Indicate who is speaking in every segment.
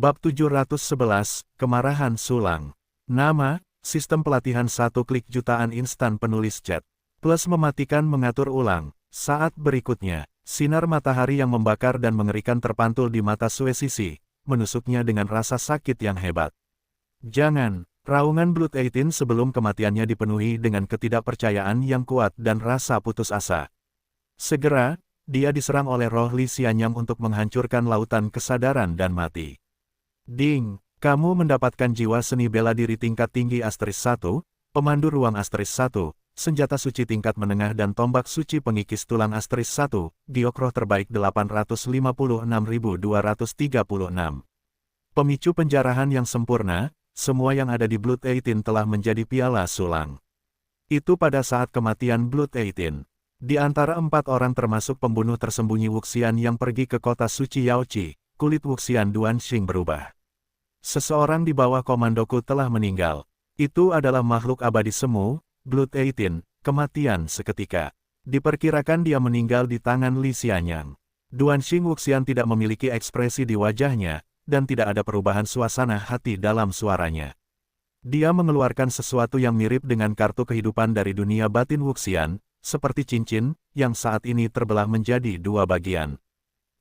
Speaker 1: Bab 711, Kemarahan Sulang. Nama, sistem pelatihan 1 klik jutaan instan penulis chat. Plus mematikan mengatur ulang. Saat berikutnya, sinar matahari yang membakar dan mengerikan terpantul di mata Suesisi, menusuknya dengan rasa sakit yang hebat. Jangan, raungan Blood 18 sebelum kematiannya dipenuhi dengan ketidakpercayaan yang kuat dan rasa putus asa. Segera, dia diserang oleh roh Li Xianyang untuk menghancurkan lautan kesadaran dan mati. Ding, kamu mendapatkan jiwa seni bela diri tingkat tinggi *1, pemandu ruang *1, senjata suci tingkat menengah dan tombak suci pengikis tulang *1, giok roh terbaik 856.236. Pemicu penjarahan yang sempurna, semua yang ada di Blood 18 telah menjadi piala sulang. Itu pada saat kematian Blood 18. Di antara 4 orang termasuk pembunuh tersembunyi Wuxian yang pergi ke kota suci Yaoqi, kulit Wuxian Duanxing berubah. Seseorang di bawah komandoku telah meninggal. Itu adalah makhluk abadi semu, Blood 18, kematian seketika. Diperkirakan dia meninggal di tangan Li Xianyang. Duanxing Wuxian tidak memiliki ekspresi di wajahnya, dan tidak ada perubahan suasana hati dalam suaranya. Dia mengeluarkan sesuatu yang mirip dengan kartu kehidupan dari dunia batin Wuxian, seperti cincin, yang saat ini terbelah menjadi 2 bagian.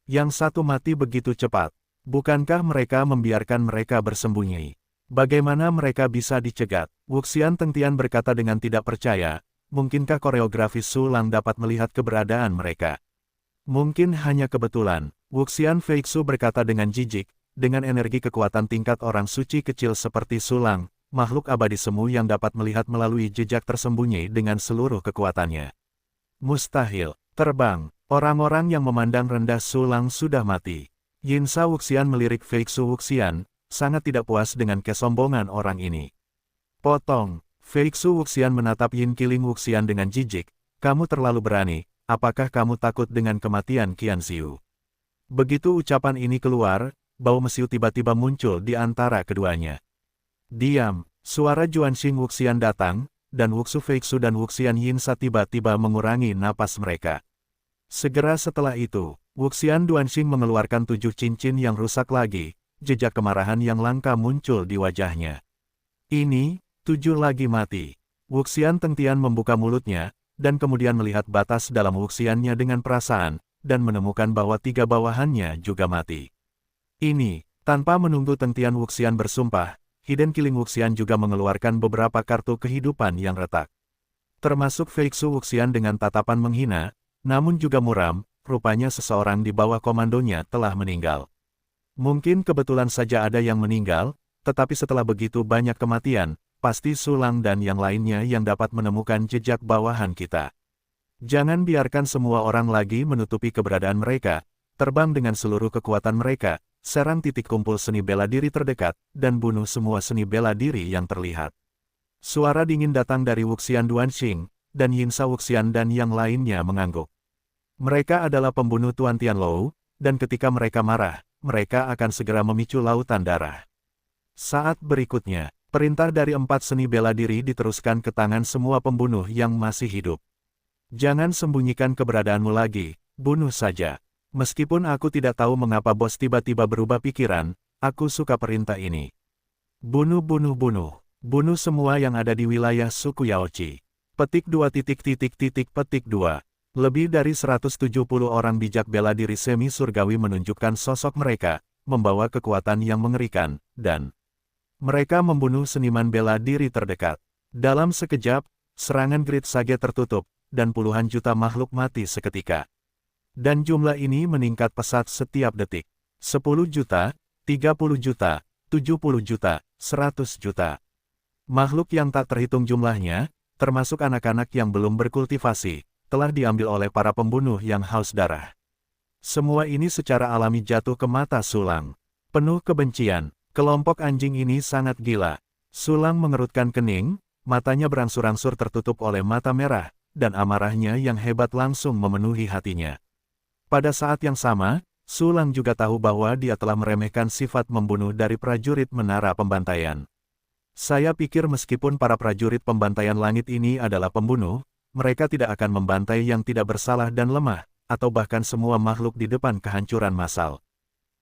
Speaker 1: Yang satu mati begitu cepat. Bukankah mereka membiarkan mereka bersembunyi? Bagaimana mereka bisa dicegat? Wuxian Tengtian berkata dengan tidak percaya, mungkinkah koreografis Sulang dapat melihat keberadaan mereka? Mungkin hanya kebetulan, Wuxian Feixu berkata dengan jijik, dengan energi kekuatan tingkat orang suci kecil seperti Sulang, makhluk abadi semu yang dapat melihat melalui jejak tersembunyi dengan seluruh kekuatannya. Mustahil, terbang, orang-orang yang memandang rendah Sulang sudah mati. Yinsa Wuxian melirik Feixu Wuxian, sangat tidak puas dengan kesombongan orang ini. Potong, Feixu Wuxian menatap Yin Qiling Wuxian dengan jijik, kamu terlalu berani, apakah kamu takut dengan kematian Qianxiu? Begitu ucapan ini keluar, bau mesiu tiba-tiba muncul di antara keduanya. Diam, suara Juanxing Wuxian datang, dan Wuxu Feixu dan Wuxian Yinsa tiba-tiba mengurangi napas mereka. Segera setelah itu, Wuxian Duanxing mengeluarkan 7 cincin yang rusak lagi, jejak kemarahan yang langka muncul di wajahnya. Ini, 7 lagi mati. Wuxian Tengtian membuka mulutnya, dan kemudian melihat batas dalam Wuxiannya dengan perasaan, dan menemukan bahwa 3 bawahannya juga mati. Ini, tanpa menunggu Tengtian Wuxian bersumpah, Hidden Killing Wuxian juga mengeluarkan beberapa kartu kehidupan yang retak. Termasuk Feixu Wuxian dengan tatapan menghina, namun juga muram. Rupanya seseorang di bawah komandonya telah meninggal. Mungkin kebetulan saja ada yang meninggal, tetapi setelah begitu banyak kematian, pasti Sulang dan yang lainnya yang dapat menemukan jejak bawahan kita. Jangan biarkan semua orang lagi menutupi keberadaan mereka, terbang dengan seluruh kekuatan mereka, serang titik kumpul seni bela diri terdekat, dan bunuh semua seni bela diri yang terlihat. Suara dingin datang dari Wuxian Duanxing, dan Yinsa Wuxian dan yang lainnya mengangguk. Mereka adalah pembunuh Tuan Tianlou, dan ketika mereka marah, mereka akan segera memicu lautan darah. Saat berikutnya, perintah dari 4 seni bela diri diteruskan ke tangan semua pembunuh yang masih hidup. Jangan sembunyikan keberadaanmu lagi, bunuh saja. Meskipun aku tidak tahu mengapa bos tiba-tiba berubah pikiran, aku suka perintah ini. Bunuh, bunuh, bunuh. Bunuh semua yang ada di wilayah suku Yaoqi. Petik 2 petik 2. Lebih dari 170 orang bijak bela diri semi surgawi menunjukkan sosok mereka, membawa kekuatan yang mengerikan, dan mereka membunuh seniman bela diri terdekat. Dalam sekejap, serangan Great Sage tertutup, dan puluhan juta makhluk mati seketika. Dan jumlah ini meningkat pesat setiap detik. 10 juta, 30 juta, 70 juta, 100 juta. Makhluk yang tak terhitung jumlahnya, termasuk anak-anak yang belum berkultivasi, telah diambil oleh para pembunuh yang haus darah. Semua ini secara alami jatuh ke mata Sulang. Penuh kebencian, kelompok anjing ini sangat gila. Sulang mengerutkan kening, matanya berangsur-angsur tertutup oleh mata merah, dan amarahnya yang hebat langsung memenuhi hatinya. Pada saat yang sama, Sulang juga tahu bahwa dia telah meremehkan sifat membunuh dari prajurit menara pembantaian. Saya pikir meskipun para prajurit pembantaian langit ini adalah pembunuh, mereka tidak akan membantai yang tidak bersalah dan lemah, atau bahkan semua makhluk di depan kehancuran massal.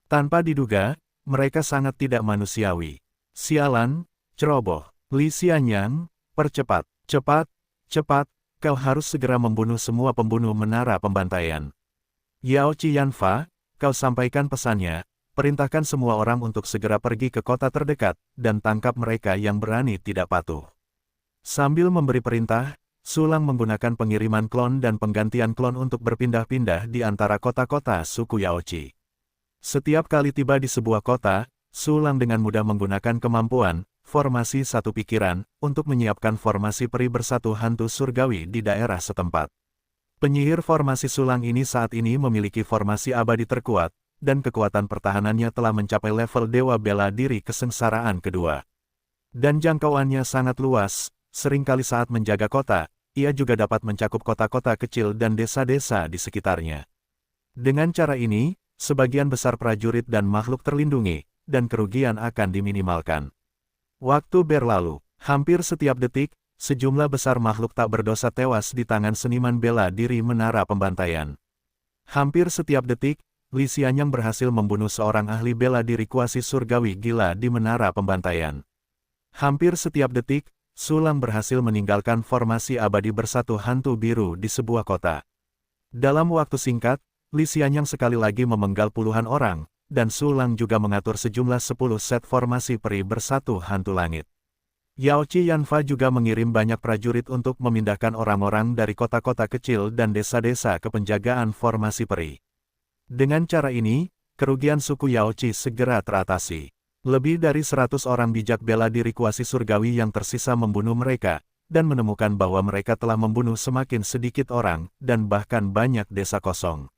Speaker 1: Tanpa diduga, mereka sangat tidak manusiawi. Sialan, ceroboh. Li Xianyang, percepat, cepat, cepat, kau harus segera membunuh semua pembunuh menara pembantaian. Yao Qianfa, kau sampaikan pesannya, perintahkan semua orang untuk segera pergi ke kota terdekat, dan tangkap mereka yang berani tidak patuh. Sambil memberi perintah, Sulang menggunakan pengiriman klon dan penggantian klon untuk berpindah-pindah di antara kota-kota suku Yaoci. Setiap kali tiba di sebuah kota, Sulang dengan mudah menggunakan kemampuan, formasi satu pikiran, untuk menyiapkan formasi peri bersatu hantu surgawi di daerah setempat. Penyihir formasi Sulang ini saat ini memiliki formasi abadi terkuat, dan kekuatan pertahanannya telah mencapai level Dewa Bela Diri Kesengsaraan kedua. Dan jangkauannya sangat luas, seringkali saat menjaga kota, ia juga dapat mencakup kota-kota kecil dan desa-desa di sekitarnya. Dengan cara ini, sebagian besar prajurit dan makhluk terlindungi, dan kerugian akan diminimalkan. Waktu berlalu, hampir setiap detik, sejumlah besar makhluk tak berdosa tewas di tangan seniman bela diri menara pembantaian. Hampir setiap detik, Li Xianyang berhasil membunuh seorang ahli bela diri kuasi surgawi gila di menara pembantaian. Hampir setiap detik, Sulang berhasil meninggalkan formasi abadi bersatu hantu biru di sebuah kota. Dalam waktu singkat, Li Xianyang sekali lagi memenggal puluhan orang, dan Sulang juga mengatur sejumlah 10 set formasi peri bersatu hantu langit. Yao Qianfa juga mengirim banyak prajurit untuk memindahkan orang-orang dari kota-kota kecil dan desa-desa ke penjagaan formasi peri. Dengan cara ini, kerugian suku Yaoci segera teratasi. Lebih dari 100 orang bijak bela diri kuasi surgawi yang tersisa membunuh mereka, dan menemukan bahwa mereka telah membunuh semakin sedikit orang, dan bahkan banyak desa kosong.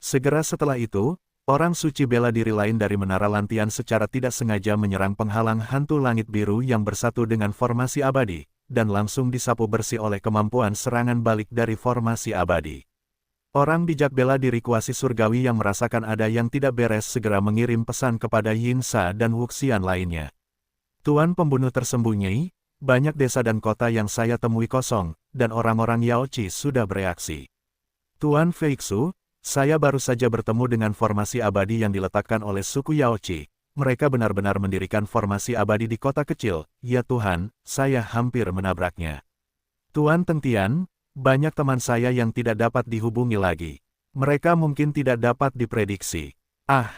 Speaker 1: Segera setelah itu, orang suci bela diri lain dari Menara Lantian secara tidak sengaja menyerang penghalang hantu langit biru yang bersatu dengan formasi abadi, dan langsung disapu bersih oleh kemampuan serangan balik dari formasi abadi. Orang bijak bela diri kuasi surgawi yang merasakan ada yang tidak beres segera mengirim pesan kepada Yinsa dan Wuxian lainnya. Tuan pembunuh tersembunyi, banyak desa dan kota yang saya temui kosong, dan orang-orang Yaoci sudah bereaksi. Tuan Feixu, saya baru saja bertemu dengan formasi abadi yang diletakkan oleh suku Yaoci. Mereka benar-benar mendirikan formasi abadi di kota kecil. Ya Tuhan, saya hampir menabraknya. Tuan Tengtian, banyak teman saya yang tidak dapat dihubungi lagi. Mereka mungkin tidak dapat diprediksi. Ah,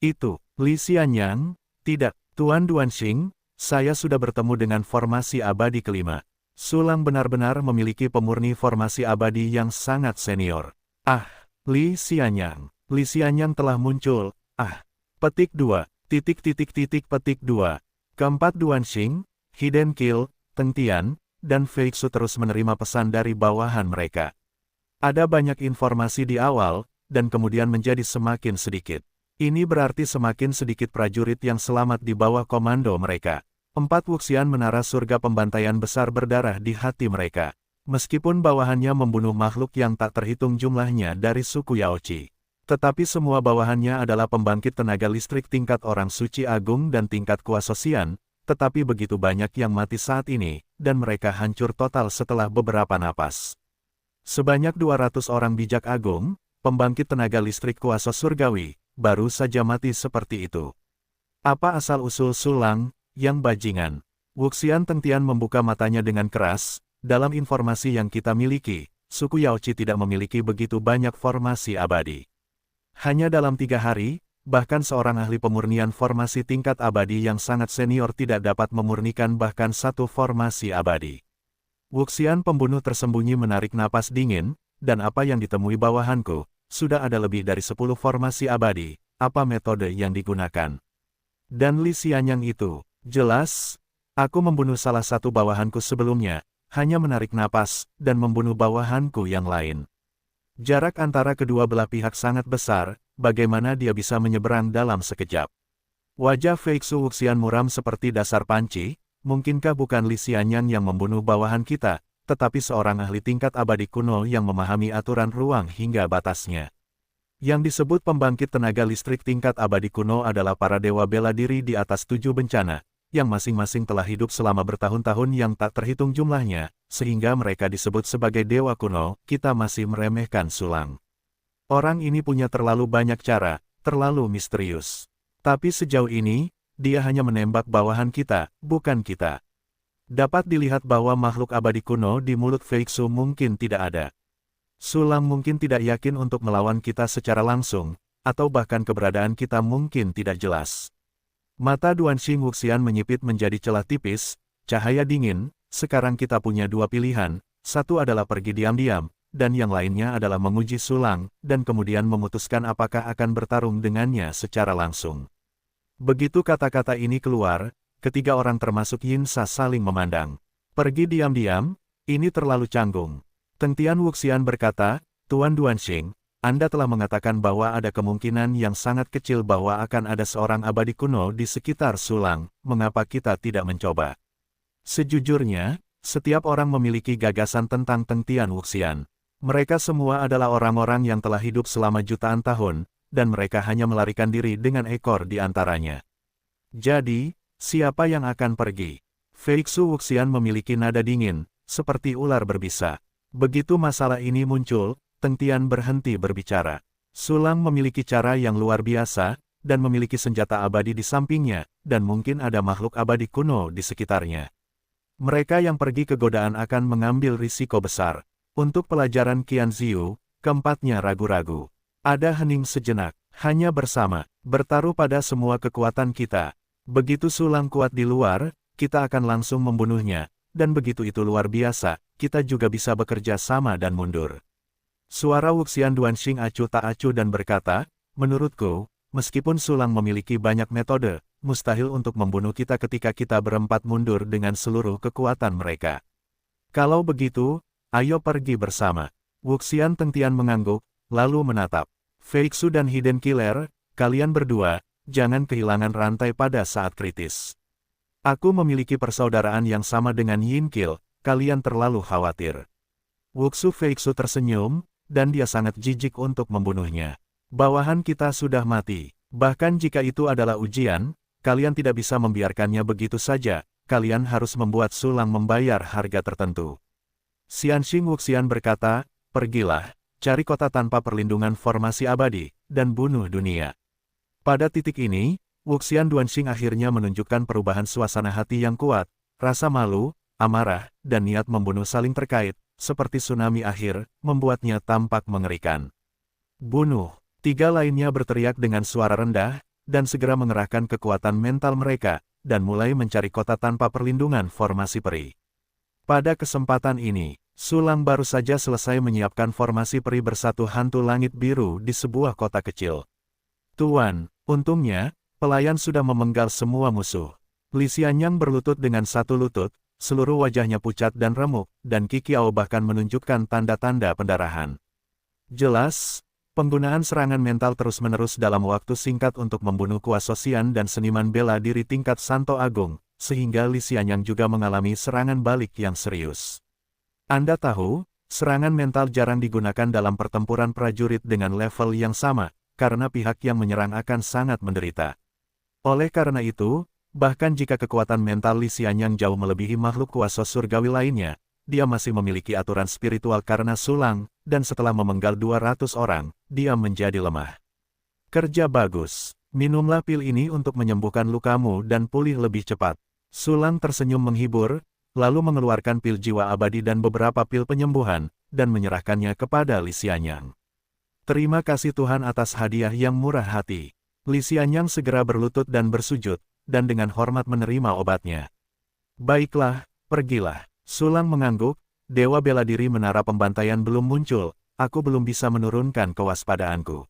Speaker 1: itu, Li Xianyang, tidak, Tuan Duanxing, saya sudah bertemu dengan formasi abadi kelima. Sulang benar-benar memiliki pemurni formasi abadi yang sangat senior. Ah, Li Xianyang telah muncul. Ah, petik 2, petik 2. Keempat Duanxing, Hidden Kill, Tengtian, dan Feixu terus menerima pesan dari bawahan mereka. Ada banyak informasi di awal, dan kemudian menjadi semakin sedikit. Ini berarti semakin sedikit prajurit yang selamat di bawah komando mereka. 4 Wuxian menara surga pembantaian besar berdarah di hati mereka. Meskipun bawahannya membunuh makhluk yang tak terhitung jumlahnya dari suku Yaoci. Tetapi semua bawahannya adalah pembangkit tenaga listrik tingkat orang suci agung dan tingkat kuasa Xian, tetapi begitu banyak yang mati saat ini, dan mereka hancur total setelah beberapa napas. Sebanyak 200 orang bijak agung, pembangkit tenaga listrik kuasa surgawi, baru saja mati seperti itu. Apa asal-usul Sulang, yang bajingan? Wuxian Tengtian membuka matanya dengan keras. Dalam informasi yang kita miliki, suku Yaoci tidak memiliki begitu banyak formasi abadi. Hanya dalam 3 hari, bahkan seorang ahli pemurnian formasi tingkat abadi yang sangat senior tidak dapat memurnikan bahkan satu formasi abadi. Wuxian pembunuh tersembunyi menarik napas dingin, dan apa yang ditemui bawahanku, sudah ada lebih dari 10 formasi abadi, apa metode yang digunakan. Dan Li Xianyang itu, jelas, aku membunuh salah satu bawahanku sebelumnya, hanya menarik napas, dan membunuh bawahanku yang lain. Jarak antara kedua belah pihak sangat besar, bagaimana dia bisa menyeberang dalam sekejap? Wajah Feixu Wuxian muram seperti dasar panci, mungkinkah bukan Li Xianyang yang membunuh bawahan kita, tetapi seorang ahli tingkat abadi kuno yang memahami aturan ruang hingga batasnya. Yang disebut pembangkit tenaga listrik tingkat abadi kuno adalah para dewa bela diri di atas 7 bencana, yang masing-masing telah hidup selama bertahun-tahun yang tak terhitung jumlahnya, sehingga mereka disebut sebagai dewa kuno. Kita masih meremehkan Sulang. Orang ini punya terlalu banyak cara, terlalu misterius. Tapi sejauh ini, dia hanya menembak bawahan kita, bukan kita. Dapat dilihat bahwa makhluk abadi kuno di mulut Feixu mungkin tidak ada. Sulang mungkin tidak yakin untuk melawan kita secara langsung, atau bahkan keberadaan kita mungkin tidak jelas. Mata Duanxing Wuxian menyipit menjadi celah tipis, cahaya dingin. Sekarang kita punya dua pilihan, satu adalah pergi diam-diam, dan yang lainnya adalah menguji Sulang, dan kemudian memutuskan apakah akan bertarung dengannya secara langsung. Begitu kata-kata ini keluar, ketiga orang termasuk Yin Sa saling memandang. Pergi diam-diam, ini terlalu canggung. Tengtian Wuxian berkata, Tuan Duanxing, Anda telah mengatakan bahwa ada kemungkinan yang sangat kecil bahwa akan ada seorang abadi kuno di sekitar Sulang, mengapa kita tidak mencoba? Sejujurnya, setiap orang memiliki gagasan tentang Tengtian Wuxian. Mereka semua adalah orang-orang yang telah hidup selama jutaan tahun, dan mereka hanya melarikan diri dengan ekor di antaranya. Jadi, siapa yang akan pergi? Feixu Wuxian memiliki nada dingin, seperti ular berbisa. Begitu masalah ini muncul, Tengtian berhenti berbicara. Sulang memiliki cara yang luar biasa, dan memiliki senjata abadi di sampingnya, dan mungkin ada makhluk abadi kuno di sekitarnya. Mereka yang pergi ke godaan akan mengambil risiko besar. Untuk pelajaran Qianziyu, keempatnya ragu-ragu. Ada hening sejenak, hanya bersama, bertaruh pada semua kekuatan kita. Begitu Sulang kuat di luar, kita akan langsung membunuhnya, dan begitu itu luar biasa, kita juga bisa bekerja sama dan mundur. Suara Wuxian Duanxing acuh tak acuh dan berkata, menurutku, meskipun Sulang memiliki banyak metode, mustahil untuk membunuh kita ketika kita berempat mundur dengan seluruh kekuatan mereka. Kalau begitu, ayo pergi bersama. Wuxian Tengtian mengangguk, lalu menatap. Feixu dan Hidden Killer, kalian berdua, jangan kehilangan rantai pada saat kritis. Aku memiliki persaudaraan yang sama dengan Yin Qil, kalian terlalu khawatir. Wuxu Feixu tersenyum, dan dia sangat jijik untuk membunuhnya. Bawahan kita sudah mati. Bahkan jika itu adalah ujian, kalian tidak bisa membiarkannya begitu saja, kalian harus membuat Sulang membayar harga tertentu. Xianxing Wuxian berkata, pergilah, cari kota tanpa perlindungan formasi abadi, dan bunuh dunia. Pada titik ini, Wuxian Duanxing akhirnya menunjukkan perubahan suasana hati yang kuat, rasa malu, amarah, dan niat membunuh saling terkait, seperti tsunami akhir, membuatnya tampak mengerikan. Bunuh! Tiga lainnya berteriak dengan suara rendah, dan segera mengerahkan kekuatan mental mereka, dan mulai mencari kota tanpa perlindungan formasi peri. Pada kesempatan ini, Sulang baru saja selesai menyiapkan formasi peri bersatu hantu langit biru di sebuah kota kecil. Tuan, untungnya, pelayan sudah memenggal semua musuh. Li Xianyang berlutut dengan satu lutut, seluruh wajahnya pucat dan remuk, dan Qi Qiao bahkan menunjukkan tanda-tanda pendarahan. Jelas, penggunaan serangan mental terus-menerus dalam waktu singkat untuk membunuh kuasosian dan seniman bela diri tingkat Santo Agung, sehingga Li Xianyang juga mengalami serangan balik yang serius. Anda tahu, serangan mental jarang digunakan dalam pertempuran prajurit dengan level yang sama, karena pihak yang menyerang akan sangat menderita. Oleh karena itu, bahkan jika kekuatan mental Li Xianyang jauh melebihi makhluk kuasa surgawi lainnya, dia masih memiliki aturan spiritual karena Sulang, dan setelah memenggal 200 orang, dia menjadi lemah. Kerja bagus. Minumlah pil ini untuk menyembuhkan lukamu dan pulih lebih cepat. Sulang tersenyum menghibur, lalu mengeluarkan pil jiwa abadi dan beberapa pil penyembuhan, dan menyerahkannya kepada Li Xianyang. Terima kasih Tuhan atas hadiah yang murah hati. Li Xianyang segera berlutut dan bersujud, dan dengan hormat menerima obatnya. Baiklah, pergilah. Sulang mengangguk, Dewa Bela Diri Menara Pembantaian belum muncul, aku belum bisa menurunkan kewaspadaanku.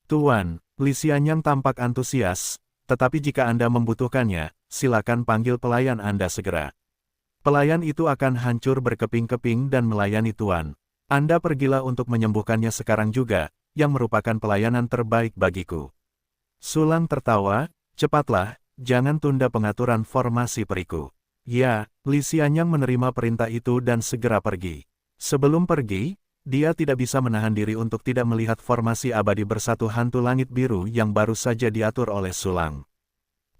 Speaker 1: Tuan, Li Xianyang tampak antusias, tetapi jika Anda membutuhkannya, silakan panggil pelayan Anda segera. Pelayan itu akan hancur berkeping-keping dan melayani Tuan. Anda pergilah untuk menyembuhkannya sekarang juga, yang merupakan pelayanan terbaik bagiku. Sulang tertawa, cepatlah, jangan tunda pengaturan formasi periku. Ya, Li Xianyang menerima perintah itu dan segera pergi. Sebelum pergi, dia tidak bisa menahan diri untuk tidak melihat formasi abadi bersatu hantu langit biru yang baru saja diatur oleh Sulang.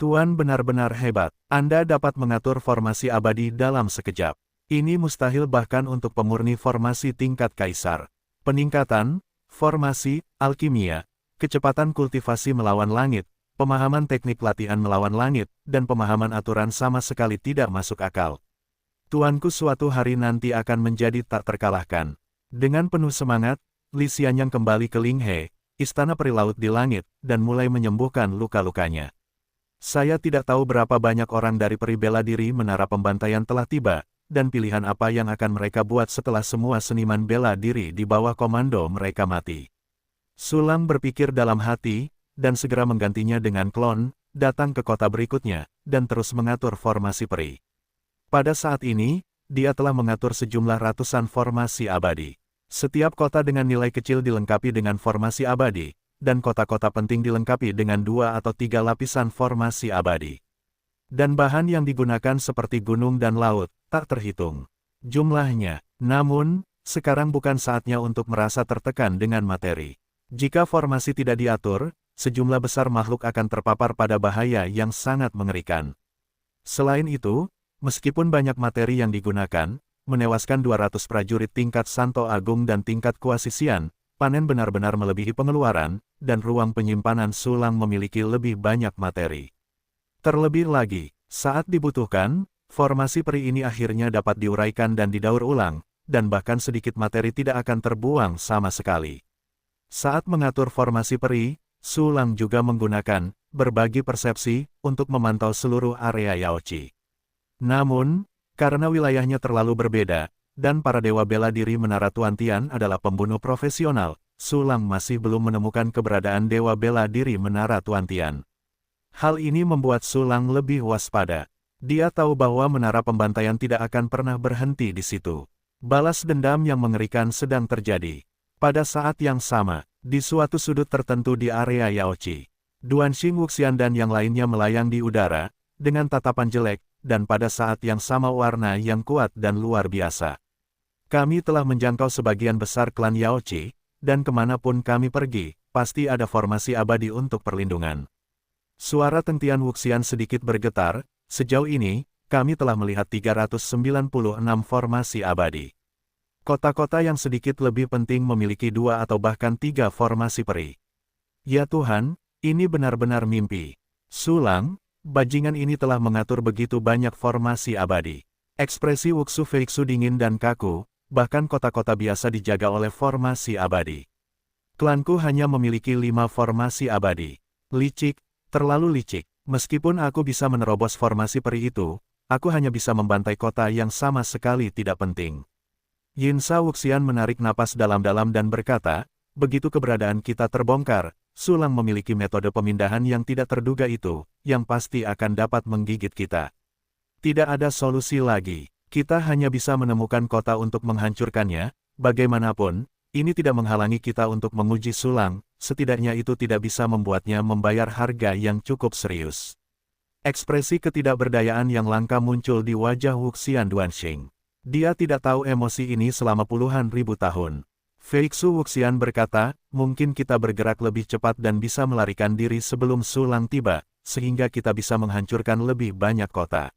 Speaker 1: Tuan benar-benar hebat, Anda dapat mengatur formasi abadi dalam sekejap. Ini mustahil bahkan untuk pemurni formasi tingkat kaisar. Peningkatan, formasi, alkimia, kecepatan kultivasi melawan langit, pemahaman teknik latihan melawan langit, dan pemahaman aturan sama sekali tidak masuk akal. Tuanku suatu hari nanti akan menjadi tak terkalahkan. Dengan penuh semangat, Li Xianyang kembali ke Linghe, istana peri laut di langit, dan mulai menyembuhkan luka-lukanya. Saya tidak tahu berapa banyak orang dari peri bela diri menara pembantaian telah tiba, dan pilihan apa yang akan mereka buat setelah semua seniman bela diri di bawah komando mereka mati. Sulang berpikir dalam hati, dan segera menggantinya dengan klon, datang ke kota berikutnya, dan terus mengatur formasi peri. Pada saat ini, dia telah mengatur sejumlah ratusan formasi abadi. Setiap kota dengan nilai kecil dilengkapi dengan formasi abadi, dan kota-kota penting dilengkapi dengan 2 atau 3 lapisan formasi abadi. Dan bahan yang digunakan seperti gunung dan laut, tak terhitung jumlahnya. Namun, sekarang bukan saatnya untuk merasa tertekan dengan materi. Jika formasi tidak diatur, sejumlah besar makhluk akan terpapar pada bahaya yang sangat mengerikan. Selain itu, meskipun banyak materi yang digunakan, menewaskan 200 prajurit tingkat Santo Agung dan tingkat Kuasisian, panen benar-benar melebihi pengeluaran, dan ruang penyimpanan sulang memiliki lebih banyak materi. Terlebih lagi, saat dibutuhkan, formasi peri ini akhirnya dapat diuraikan dan didaur ulang, dan bahkan sedikit materi tidak akan terbuang sama sekali. Saat mengatur formasi peri, Sulang juga menggunakan berbagi persepsi untuk memantau seluruh area Yaochi. Namun, karena wilayahnya terlalu berbeda, dan para dewa bela diri Menara Tuan Tian adalah pembunuh profesional, Sulang masih belum menemukan keberadaan dewa bela diri Menara Tuan Tian. Hal ini membuat Sulang lebih waspada. Dia tahu bahwa menara pembantaian tidak akan pernah berhenti di situ. Balas dendam yang mengerikan sedang terjadi. Pada saat yang sama, di suatu sudut tertentu di area Yaochi, Duanxing Wuxian dan yang lainnya melayang di udara, dengan tatapan jelek, dan pada saat yang sama warna yang kuat dan luar biasa. Kami telah menjangkau sebagian besar klan Yaochi, dan kemanapun kami pergi, pasti ada formasi abadi untuk perlindungan. Suara tentian Wuxian sedikit bergetar, sejauh ini, kami telah melihat 396 formasi abadi. Kota-kota yang sedikit lebih penting memiliki 2 atau bahkan 3 formasi peri. Ya Tuhan, ini benar-benar mimpi. Sulang, bajingan ini telah mengatur begitu banyak formasi abadi. Ekspresi Wuxu Feixu dingin dan kaku, bahkan kota-kota biasa dijaga oleh formasi abadi. Klanku hanya memiliki 5 formasi abadi. Licik, terlalu licik. Meskipun aku bisa menerobos formasi peri itu, aku hanya bisa membantai kota yang sama sekali tidak penting. Yinsa Wuxian menarik napas dalam-dalam dan berkata, begitu keberadaan kita terbongkar, Sulang memiliki metode pemindahan yang tidak terduga itu, yang pasti akan dapat menggigit kita. Tidak ada solusi lagi, kita hanya bisa menemukan kota untuk menghancurkannya, bagaimanapun, ini tidak menghalangi kita untuk menguji Sulang, setidaknya itu tidak bisa membuatnya membayar harga yang cukup serius. Ekspresi ketidakberdayaan yang langka muncul di wajah Wuxian Duanxing. Dia tidak tahu emosi ini selama puluhan ribu tahun. Feixu Wuxian berkata, mungkin kita bergerak lebih cepat dan bisa melarikan diri sebelum Sulang tiba, sehingga kita bisa menghancurkan lebih banyak kota.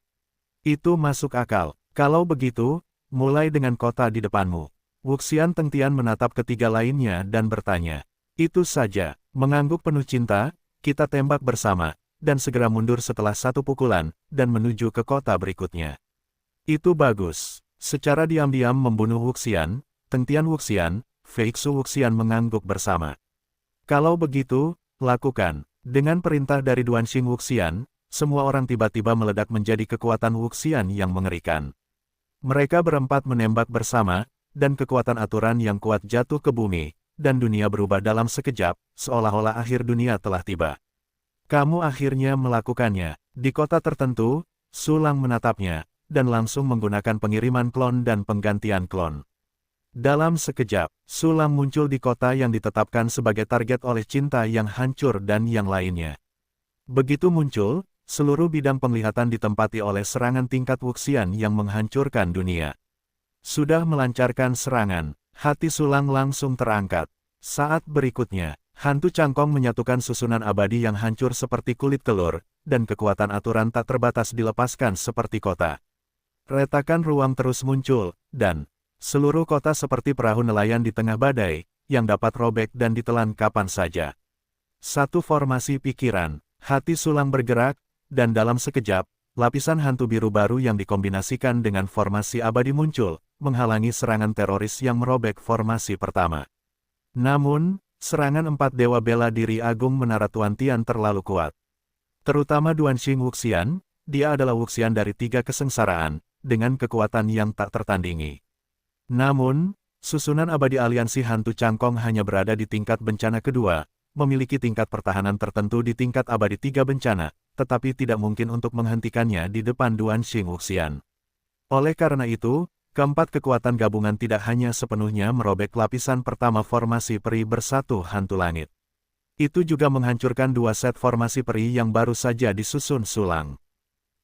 Speaker 1: Itu masuk akal. Kalau begitu, mulai dengan kota di depanmu. Wuxian Tengtian menatap ketiga lainnya dan bertanya. Itu saja, mengangguk penuh cinta, kita tembak bersama, dan segera mundur setelah 1 pukulan, dan menuju ke kota berikutnya. Itu bagus. Secara diam-diam membunuh Wuxian, Tengtian Wuxian, Feixu Wuxian mengangguk bersama. Kalau begitu, lakukan. Dengan perintah dari Duanxing Wuxian, semua orang tiba-tiba meledak menjadi kekuatan Wuxian yang mengerikan. Mereka berempat menembak bersama, dan kekuatan aturan yang kuat jatuh ke bumi, dan dunia berubah dalam sekejap, seolah-olah akhir dunia telah tiba. Kamu akhirnya melakukannya. Di kota tertentu, Sulang menatapnya, dan langsung menggunakan pengiriman klon dan penggantian klon. Dalam sekejap, Sulang muncul di kota yang ditetapkan sebagai target oleh cinta yang hancur dan yang lainnya. Begitu muncul, seluruh bidang penglihatan ditempati oleh serangan tingkat Wuxian yang menghancurkan dunia. Sudah melancarkan serangan, hati Sulang langsung terangkat. Saat berikutnya, hantu cangkong menyatukan susunan abadi yang hancur seperti kulit telur, dan kekuatan aturan tak terbatas dilepaskan seperti kota. Retakan ruang terus muncul, dan seluruh kota seperti perahu nelayan di tengah badai, yang dapat robek dan ditelan kapan saja. Satu formasi pikiran, Hati Sulang bergerak, dan dalam sekejap, lapisan hantu biru baru yang dikombinasikan dengan formasi abadi muncul, menghalangi serangan teroris yang merobek formasi pertama. Namun, serangan 4 Dewa Bela Diri Agung Menara Tuan Tian terlalu kuat. Terutama Duanxing Wuxian, dia adalah Wuxian dari 3 kesengsaraan, dengan kekuatan yang tak tertandingi. Namun, susunan abadi aliansi hantu cangkong hanya berada di tingkat bencana kedua, memiliki tingkat pertahanan tertentu di tingkat abadi 3 bencana, tetapi tidak mungkin untuk menghentikannya di depan Duanxing Wuxian. Oleh karena itu, keempat kekuatan gabungan tidak hanya sepenuhnya merobek lapisan pertama formasi peri bersatu hantu langit. Itu juga menghancurkan 2 set formasi peri yang baru saja disusun Sulang.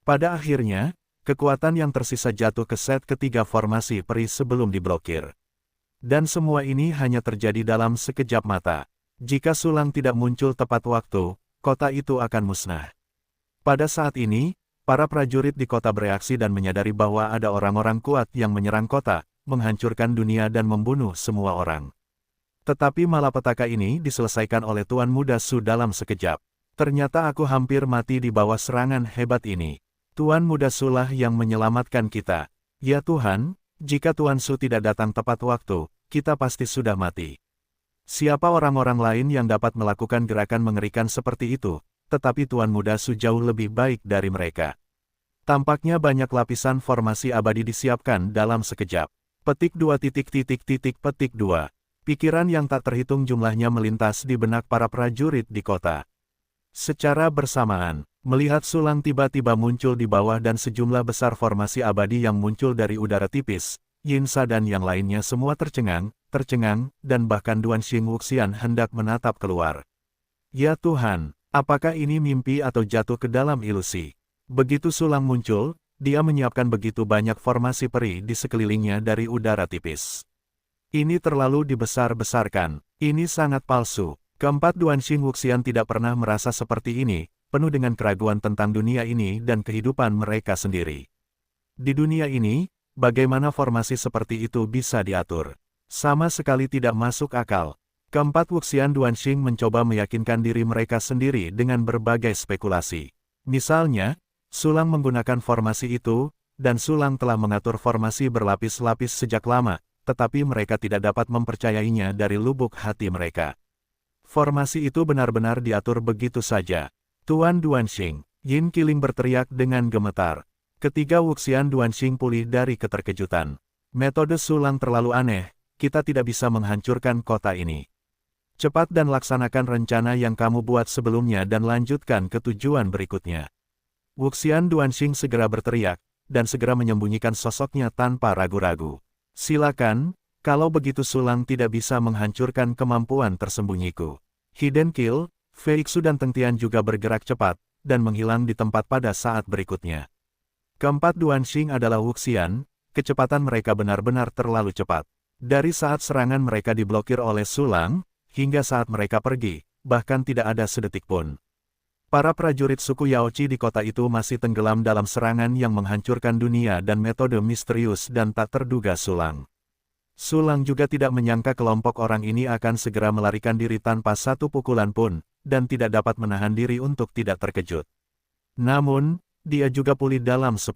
Speaker 1: Pada akhirnya, kekuatan yang tersisa jatuh ke set ketiga formasi peri sebelum diblokir. Dan semua ini hanya terjadi dalam sekejap mata. Jika Sulang tidak muncul tepat waktu, kota itu akan musnah. Pada saat ini, para prajurit di kota bereaksi dan menyadari bahwa ada orang-orang kuat yang menyerang kota, menghancurkan dunia dan membunuh semua orang. Tetapi malapetaka ini diselesaikan oleh Tuan Muda Su dalam sekejap. Ternyata aku hampir mati di bawah serangan hebat ini. Tuan Muda Su lah yang menyelamatkan kita. Ya Tuhan, jika Tuan Su tidak datang tepat waktu, kita pasti sudah mati. Siapa orang-orang lain yang dapat melakukan gerakan mengerikan seperti itu, tetapi Tuan Muda Su jauh lebih baik dari mereka. Tampaknya banyak lapisan formasi abadi disiapkan dalam sekejap. Petik 2 petik 2. Pikiran yang tak terhitung jumlahnya melintas di benak para prajurit di kota. Secara bersamaan, melihat Sulang tiba-tiba muncul di bawah dan sejumlah besar formasi abadi yang muncul dari udara tipis, Yinsa dan yang lainnya semua tercengang, dan bahkan Duanxing Wuxian hendak menatap keluar. Ya Tuhan, apakah ini mimpi atau jatuh ke dalam ilusi? Begitu Sulang muncul, dia menyiapkan begitu banyak formasi peri di sekelilingnya dari udara tipis. Ini terlalu dibesar-besarkan, ini sangat palsu. Keempat Duanxing Wuxian tidak pernah merasa seperti ini, penuh dengan keraguan tentang dunia ini dan kehidupan mereka sendiri. Di dunia ini, bagaimana formasi seperti itu bisa diatur? Sama sekali tidak masuk akal. Keempat Wuxian Duanxing mencoba meyakinkan diri mereka sendiri dengan berbagai spekulasi. Misalnya, Sulang menggunakan formasi itu, dan Sulang telah mengatur formasi berlapis-lapis sejak lama, tetapi mereka tidak dapat mempercayainya dari lubuk hati mereka. Formasi itu benar-benar diatur begitu saja. Tuan Duanxing, Yin Qiling berteriak dengan gemetar. Ketiga Wuxian Duanxing pulih dari keterkejutan. Metode Sulang terlalu aneh. Kita tidak bisa menghancurkan kota ini. Cepat dan laksanakan rencana yang kamu buat sebelumnya dan lanjutkan ke tujuan berikutnya. Wuxian Duanxing segera berteriak, dan segera menyembunyikan sosoknya tanpa ragu-ragu. Silakan, kalau begitu Sulang tidak bisa menghancurkan kemampuan tersembunyiku. Hidden Kill, Feixu dan Teng Tian juga bergerak cepat, dan menghilang di tempat pada saat berikutnya. Keempat Duanxing adalah Wuxian, kecepatan mereka benar-benar terlalu cepat. Dari saat serangan mereka diblokir oleh Sulang, hingga saat mereka pergi, bahkan tidak ada sedetik pun. Para prajurit suku Yaochi di kota itu masih tenggelam dalam serangan yang menghancurkan dunia dan metode misterius dan tak terduga Sulang. Sulang juga tidak menyangka kelompok orang ini akan segera melarikan diri tanpa satu pukulan pun, dan tidak dapat menahan diri untuk tidak terkejut. Namun, dia juga pulih dalam 10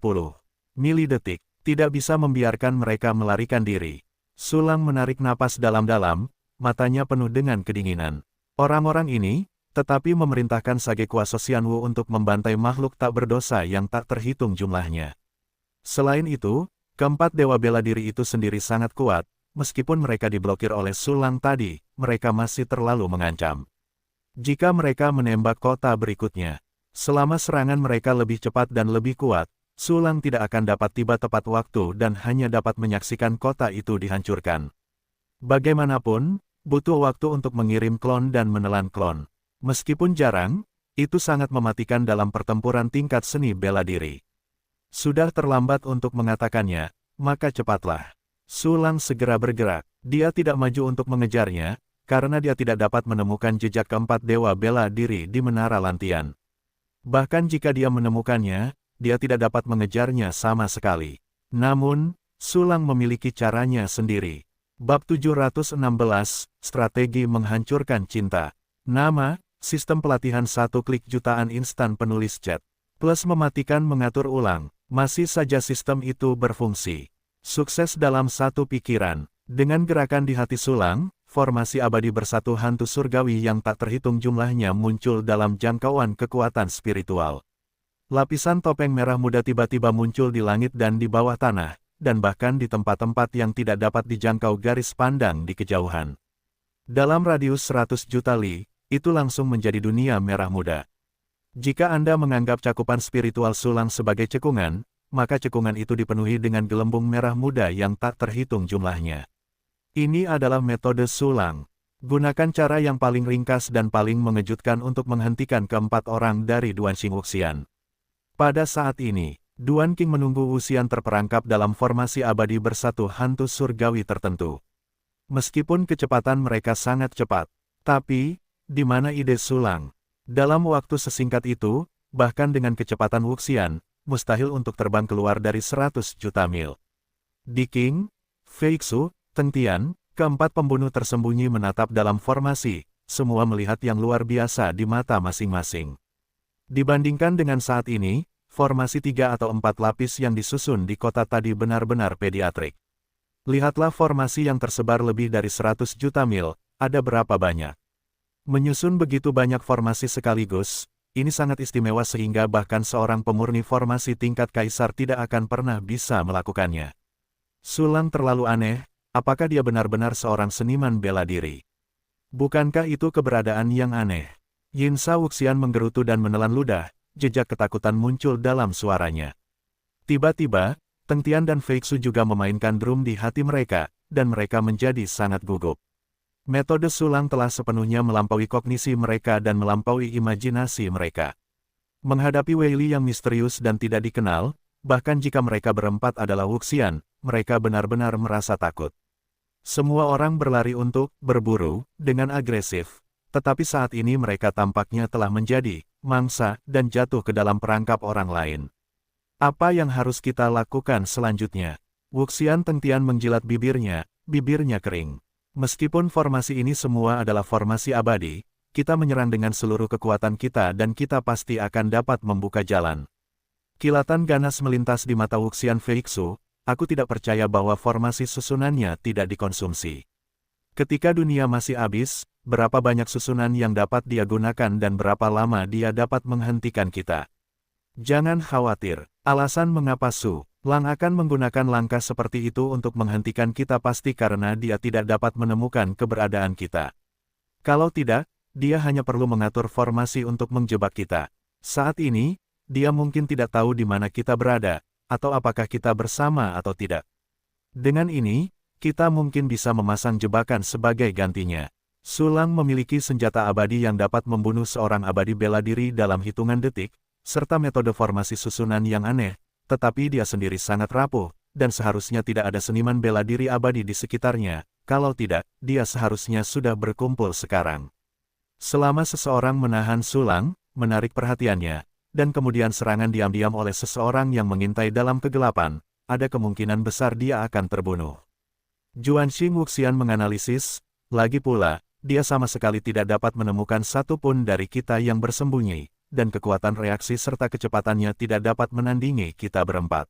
Speaker 1: milidetik, tidak bisa membiarkan mereka melarikan diri. Sulang menarik napas dalam-dalam, matanya penuh dengan kedinginan. Orang-orang ini, tetapi memerintahkan Sage Kuasa Xianwu untuk membantai makhluk tak berdosa yang tak terhitung jumlahnya. Selain itu, keempat dewa bela diri itu sendiri sangat kuat, meskipun mereka diblokir oleh Sulang tadi, mereka masih terlalu mengancam. Jika mereka menembak kota berikutnya, selama serangan mereka lebih cepat dan lebih kuat, Sulang tidak akan dapat tiba tepat waktu dan hanya dapat menyaksikan kota itu dihancurkan. Bagaimanapun, butuh waktu untuk mengirim klon dan menelan klon. Meskipun jarang, itu sangat mematikan dalam pertempuran tingkat seni bela diri. Sudah terlambat untuk mengatakannya, maka cepatlah. Sulang segera bergerak. Dia tidak maju untuk mengejarnya, karena dia tidak dapat menemukan jejak keempat dewa bela diri di Menara Lantian. Bahkan jika dia menemukannya, dia tidak dapat mengejarnya sama sekali. Namun, Sulang memiliki caranya sendiri. Bab 716, Strategi Menghancurkan Cinta. Nama, sistem pelatihan satu klik jutaan instan penulis chat, plus mematikan mengatur ulang, masih saja sistem itu berfungsi. Sukses dalam satu pikiran. Dengan gerakan di hati Sulang, formasi abadi bersatu hantu surgawi yang tak terhitung jumlahnya muncul dalam jangkauan kekuatan spiritual. Lapisan topeng merah muda tiba-tiba muncul di langit dan di bawah tanah, dan bahkan di tempat-tempat yang tidak dapat dijangkau garis pandang di kejauhan. Dalam radius 100 juta li, itu langsung menjadi dunia merah muda. Jika Anda menganggap cakupan spiritual Sulang sebagai cekungan, maka cekungan itu dipenuhi dengan gelembung merah muda yang tak terhitung jumlahnya. Ini adalah metode Sulang. Gunakan cara yang paling ringkas dan paling mengejutkan untuk menghentikan keempat orang dari Duanxing Wuxian. Pada saat ini, Duan Qing menunggu Wuxian terperangkap dalam formasi abadi bersatu hantu surgawi tertentu. Meskipun kecepatan mereka sangat cepat, tapi, di mana ide Sulang? Dalam waktu sesingkat itu, bahkan dengan kecepatan Wuxian, mustahil untuk terbang keluar dari 100 juta mil. Di Qing, Feixu, Teng Tian, keempat pembunuh tersembunyi menatap dalam formasi, semua melihat yang luar biasa di mata masing-masing. Dibandingkan dengan saat ini, formasi 3 atau 4 lapis yang disusun di kota tadi benar-benar pediatrik. Lihatlah formasi yang tersebar lebih dari 100 juta mil, ada berapa banyak. Menyusun begitu banyak formasi sekaligus, ini sangat istimewa sehingga bahkan seorang pemurni formasi tingkat kaisar tidak akan pernah bisa melakukannya. Sulang terlalu aneh, apakah dia benar-benar seorang seniman bela diri? Bukankah itu keberadaan yang aneh? Yinsa Wuxian menggerutu dan menelan ludah, jejak ketakutan muncul dalam suaranya. Tiba-tiba, Teng Tian dan Feixu juga memainkan drum di hati mereka, dan mereka menjadi sangat gugup. Metode Sulang telah sepenuhnya melampaui kognisi mereka dan melampaui imajinasi mereka. Menghadapi Wei Li yang misterius dan tidak dikenal, bahkan jika mereka berempat adalah Wuxian, mereka benar-benar merasa takut. Semua orang berlari untuk berburu dengan agresif. Tetapi saat ini mereka tampaknya telah menjadi mangsa dan jatuh ke dalam perangkap orang lain. Apa yang harus kita lakukan selanjutnya? Wuxian Teng Tian menjilat bibirnya kering. Meskipun formasi ini semua adalah formasi abadi, kita menyerang dengan seluruh kekuatan kita dan kita pasti akan dapat membuka jalan. Kilatan ganas melintas di mata Wuxian Feixu, aku tidak percaya bahwa formasi susunannya tidak dikonsumsi. Ketika dunia masih habis, berapa banyak susunan yang dapat dia gunakan dan berapa lama dia dapat menghentikan kita. Jangan khawatir, alasan mengapa Su Lang akan menggunakan langkah seperti itu untuk menghentikan kita pasti karena dia tidak dapat menemukan keberadaan kita. Kalau tidak, dia hanya perlu mengatur formasi untuk menjebak kita. Saat ini, dia mungkin tidak tahu di mana kita berada, atau apakah kita bersama atau tidak. Dengan ini, kita mungkin bisa memasang jebakan sebagai gantinya. Sulang memiliki senjata abadi yang dapat membunuh seorang abadi bela diri dalam hitungan detik, serta metode formasi susunan yang aneh, tetapi dia sendiri sangat rapuh, dan seharusnya tidak ada seniman bela diri abadi di sekitarnya, kalau tidak, dia seharusnya sudah berkumpul sekarang. Selama seseorang menahan Sulang, menarik perhatiannya, dan kemudian serangan diam-diam oleh seseorang yang mengintai dalam kegelapan, ada kemungkinan besar dia akan terbunuh. Duanxing Wuxian menganalisis, lagi pula, dia sama sekali tidak dapat menemukan satu pun dari kita yang bersembunyi, dan kekuatan reaksi serta kecepatannya tidak dapat menandingi kita berempat.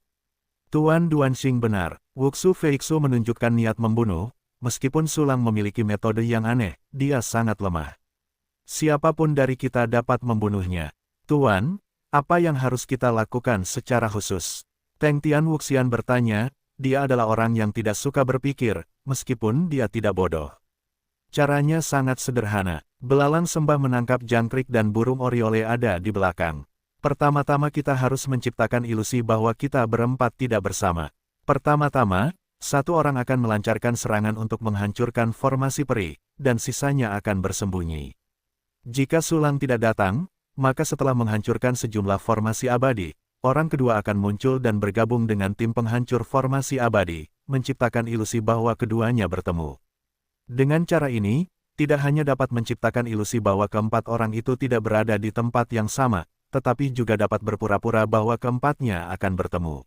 Speaker 1: Tuan Duanxing benar, Wuxu Feixu menunjukkan niat membunuh, meskipun Sulang memiliki metode yang aneh, dia sangat lemah. Siapapun dari kita dapat membunuhnya. Tuan, apa yang harus kita lakukan secara khusus? Teng Tian Wuxian bertanya, dia adalah orang yang tidak suka berpikir, meskipun dia tidak bodoh. Caranya sangat sederhana. Belalang sembah menangkap jangkrik dan burung oriole ada di belakang. Pertama-tama kita harus menciptakan ilusi bahwa kita berempat tidak bersama. Pertama-tama, satu orang akan melancarkan serangan untuk menghancurkan formasi peri, dan sisanya akan bersembunyi. Jika Sulang tidak datang, maka setelah menghancurkan sejumlah formasi abadi, orang kedua akan muncul dan bergabung dengan tim penghancur formasi abadi, menciptakan ilusi bahwa keduanya bertemu. Dengan cara ini, tidak hanya dapat menciptakan ilusi bahwa keempat orang itu tidak berada di tempat yang sama, tetapi juga dapat berpura-pura bahwa keempatnya akan bertemu.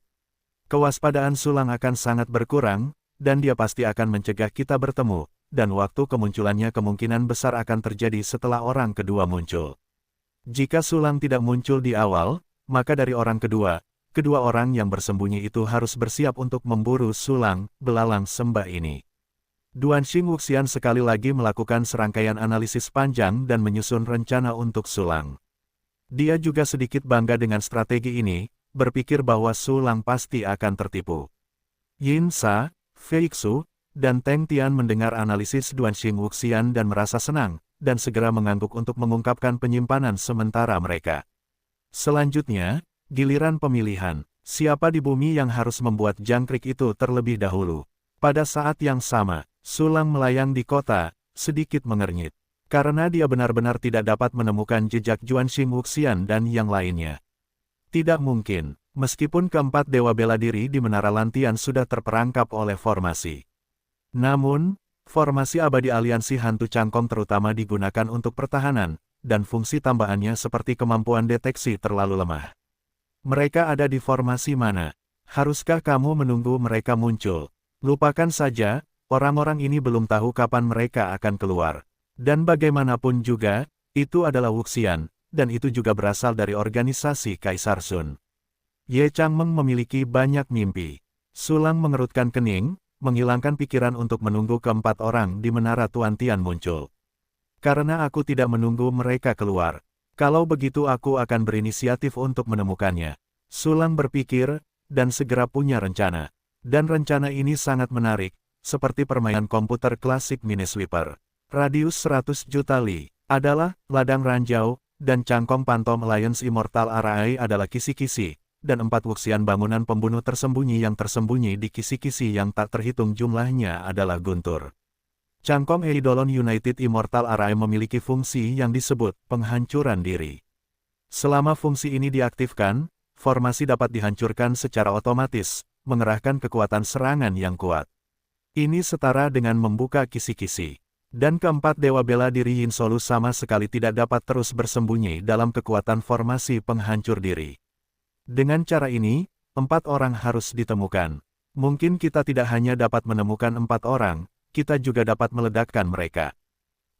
Speaker 1: Kewaspadaan Sulang akan sangat berkurang, dan dia pasti akan mencegah kita bertemu, dan waktu kemunculannya kemungkinan besar akan terjadi setelah orang kedua muncul. Jika Sulang tidak muncul di awal, maka dari orang kedua, kedua orang yang bersembunyi itu harus bersiap untuk memburu Sulang, belalang sembah ini. Duanxing Wuxian sekali lagi melakukan serangkaian analisis panjang dan menyusun rencana untuk Sulang. Dia juga sedikit bangga dengan strategi ini, berpikir bahwa Sulang pasti akan tertipu. Yin Sa, Fei Xu, dan Teng Tian mendengar analisis Duanxing Wuxian dan merasa senang, dan segera mengangguk untuk mengungkapkan penyimpanan sementara mereka. Selanjutnya, giliran pemilihan, siapa di bumi yang harus membuat jangkrik itu terlebih dahulu. Pada saat yang sama, Sulang melayang di kota, sedikit mengernyit. Karena dia benar-benar tidak dapat menemukan jejak Duanxing Wuxian dan yang lainnya. Tidak mungkin, meskipun keempat dewa bela diri di Menara Lantian sudah terperangkap oleh formasi. Namun, formasi abadi aliansi hantu cangkong terutama digunakan untuk pertahanan, dan fungsi tambahannya seperti kemampuan deteksi terlalu lemah. Mereka ada di formasi mana? Haruskah kamu menunggu mereka muncul? Lupakan saja, orang-orang ini belum tahu kapan mereka akan keluar. Dan bagaimanapun juga, itu adalah Wuxian, dan itu juga berasal dari organisasi Kaisar Sun. Ye Changmeng memiliki banyak mimpi. Sulang mengerutkan kening, menghilangkan pikiran untuk menunggu keempat orang di Menara Tuan Tian muncul. Karena aku tidak menunggu mereka keluar. Kalau begitu aku akan berinisiatif untuk menemukannya. Sulang berpikir, dan segera punya rencana. Dan rencana ini sangat menarik, seperti permainan komputer klasik Minesweeper. Radius 100 juta li, adalah, ladang ranjau, dan cangkong Phantom Alliance Immortal Array adalah kisi-kisi. Dan 4 Wuxian bangunan pembunuh tersembunyi yang tersembunyi di kisi-kisi yang tak terhitung jumlahnya adalah guntur. Cangkong Eidolon United Immortal Array memiliki fungsi yang disebut penghancuran diri. Selama fungsi ini diaktifkan, formasi dapat dihancurkan secara otomatis, mengerahkan kekuatan serangan yang kuat. Ini setara dengan membuka kisi-kisi. Dan keempat dewa bela diri Yin Solu sama sekali tidak dapat terus bersembunyi dalam kekuatan formasi penghancur diri. Dengan cara ini, 4 orang harus ditemukan. Mungkin kita tidak hanya dapat menemukan 4 orang, kita juga dapat meledakkan mereka.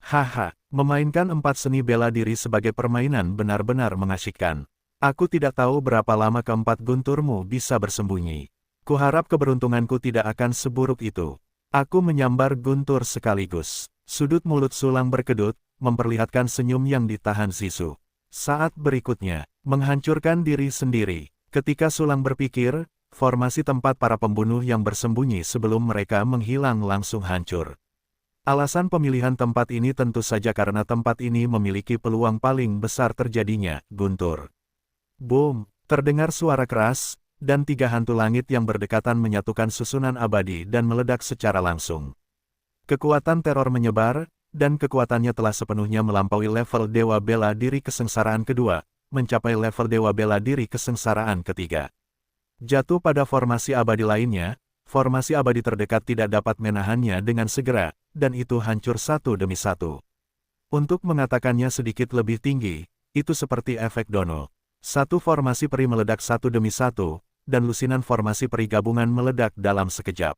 Speaker 1: Haha, memainkan 4 seni bela diri sebagai permainan benar-benar mengasyikkan. Aku tidak tahu berapa lama keempat gunturmu bisa bersembunyi. Kuharap keberuntunganku tidak akan seburuk itu. Aku menyambar guntur sekaligus. Sudut mulut Sulang berkedut, memperlihatkan senyum yang ditahan sisu. Saat berikutnya, menghancurkan diri sendiri. Ketika Sulang berpikir, formasi tempat para pembunuh yang bersembunyi sebelum mereka menghilang langsung hancur. Alasan pemilihan tempat ini tentu saja karena tempat ini memiliki peluang paling besar terjadinya guntur. Boom! Terdengar suara keras, dan 3 hantu langit yang berdekatan menyatukan susunan abadi dan meledak secara langsung. Kekuatan teror menyebar, dan kekuatannya telah sepenuhnya melampaui level Dewa Bela Diri Kesengsaraan kedua, mencapai level Dewa Bela Diri Kesengsaraan ketiga. Jatuh pada formasi abadi lainnya, formasi abadi terdekat tidak dapat menahannya dengan segera, dan itu hancur satu demi satu. Untuk mengatakannya sedikit lebih tinggi, itu seperti efek Dono. Satu formasi peri meledak satu demi satu, dan lusinan formasi peri gabungan meledak dalam sekejap.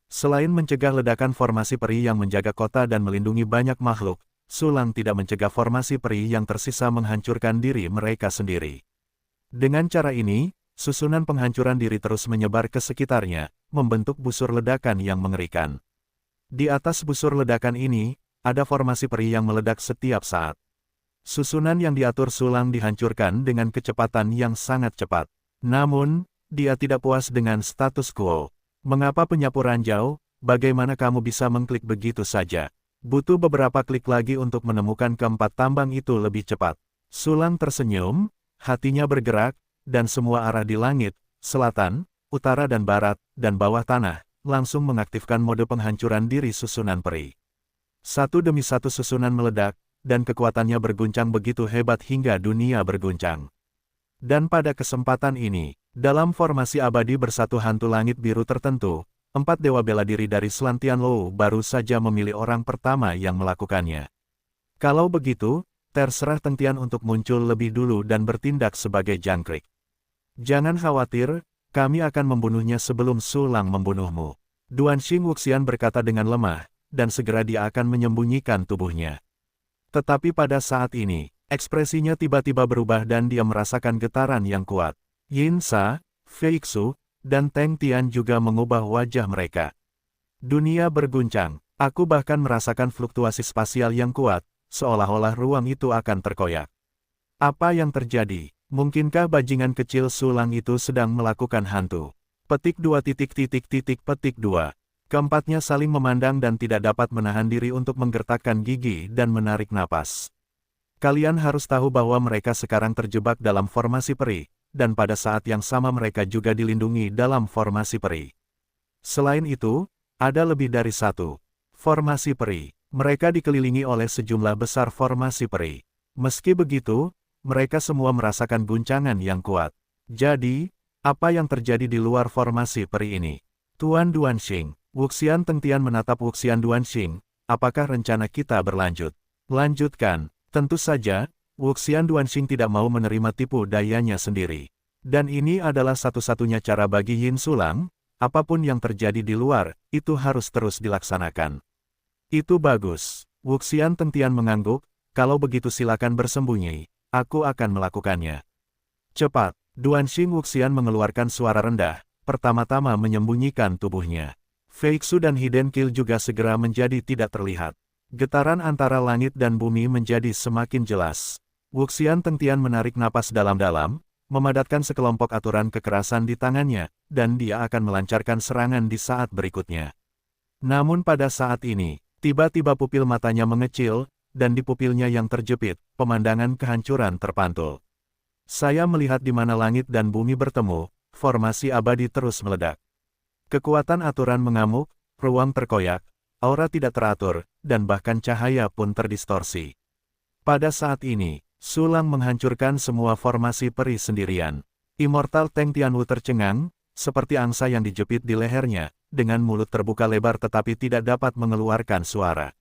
Speaker 1: Selain mencegah ledakan formasi peri yang menjaga kota dan melindungi banyak makhluk, Sulang tidak mencegah formasi peri yang tersisa menghancurkan diri mereka sendiri. Dengan cara ini, susunan penghancuran diri terus menyebar ke sekitarnya, membentuk busur ledakan yang mengerikan. Di atas busur ledakan ini, ada formasi peri yang meledak setiap saat. Susunan yang diatur Sulang dihancurkan dengan kecepatan yang sangat cepat. Namun, dia tidak puas dengan status quo. Mengapa penyapu ranjau? Bagaimana kamu bisa mengklik begitu saja? Butuh beberapa klik lagi untuk menemukan keempat tambang itu lebih cepat. Sulang tersenyum, hatinya bergerak, dan semua arah di langit, selatan, utara dan barat, dan bawah tanah, langsung mengaktifkan mode penghancuran diri susunan peri. Satu demi satu susunan meledak, dan kekuatannya berguncang begitu hebat hingga dunia berguncang. Dan pada kesempatan ini, dalam formasi abadi bersatu hantu langit biru tertentu, 4 dewa bela diri dari Slan Tianlou baru saja memilih orang pertama yang melakukannya. Kalau begitu, terserah Teng Tian untuk muncul lebih dulu dan bertindak sebagai jangkrik. Jangan khawatir, kami akan membunuhnya sebelum Sulang membunuhmu. Duanxing Wuxian berkata dengan lemah, dan segera dia akan menyembunyikan tubuhnya. Tetapi pada saat ini, ekspresinya tiba-tiba berubah dan dia merasakan getaran yang kuat. Yin Sha, Fei Xu, dan Teng Tian juga mengubah wajah mereka. Dunia berguncang. Aku bahkan merasakan fluktuasi spasial yang kuat, seolah-olah ruang itu akan terkoyak. Apa yang terjadi? Mungkinkah bajingan kecil Sulang itu sedang melakukan hantu? Petik 2. Keempatnya saling memandang dan tidak dapat menahan diri untuk menggertakkan gigi dan menarik napas. Kalian harus tahu bahwa mereka sekarang terjebak dalam formasi peri, dan pada saat yang sama mereka juga dilindungi dalam formasi peri. Selain itu, ada lebih dari satu formasi peri. Mereka dikelilingi oleh sejumlah besar formasi peri. Meski begitu, mereka semua merasakan guncangan yang kuat. Jadi, apa yang terjadi di luar formasi peri ini? Tuan Duanxing, Wuxian Tengtian menatap Wuxian Duanxing, apakah rencana kita berlanjut? Lanjutkan, tentu saja, Wuxian Duanxing tidak mau menerima tipu dayanya sendiri. Dan ini adalah satu-satunya cara bagi Yin Sulang, apapun yang terjadi di luar, itu harus terus dilaksanakan. Itu bagus. Wuxian Tengtian mengangguk, kalau begitu silakan bersembunyi, aku akan melakukannya. Cepat, Duanxing Wuxian mengeluarkan suara rendah, pertama-tama menyembunyikan tubuhnya. Fei Xu dan Hidden Kill juga segera menjadi tidak terlihat. Getaran antara langit dan bumi menjadi semakin jelas. Wuxian Tengtian menarik napas dalam-dalam, memadatkan sekelompok aturan kekerasan di tangannya, dan dia akan melancarkan serangan di saat berikutnya. Namun pada saat ini, tiba-tiba pupil matanya mengecil, dan di pupilnya yang terjepit, pemandangan kehancuran terpantul. Saya melihat di mana langit dan bumi bertemu, formasi abadi terus meledak. Kekuatan aturan mengamuk, ruang terkoyak, aura tidak teratur, dan bahkan cahaya pun terdistorsi. Pada saat ini, Sulang menghancurkan semua formasi peri sendirian. Immortal Teng Tianwu tercengang, seperti angsa yang dijepit di lehernya, dengan mulut terbuka lebar tetapi tidak dapat mengeluarkan suara.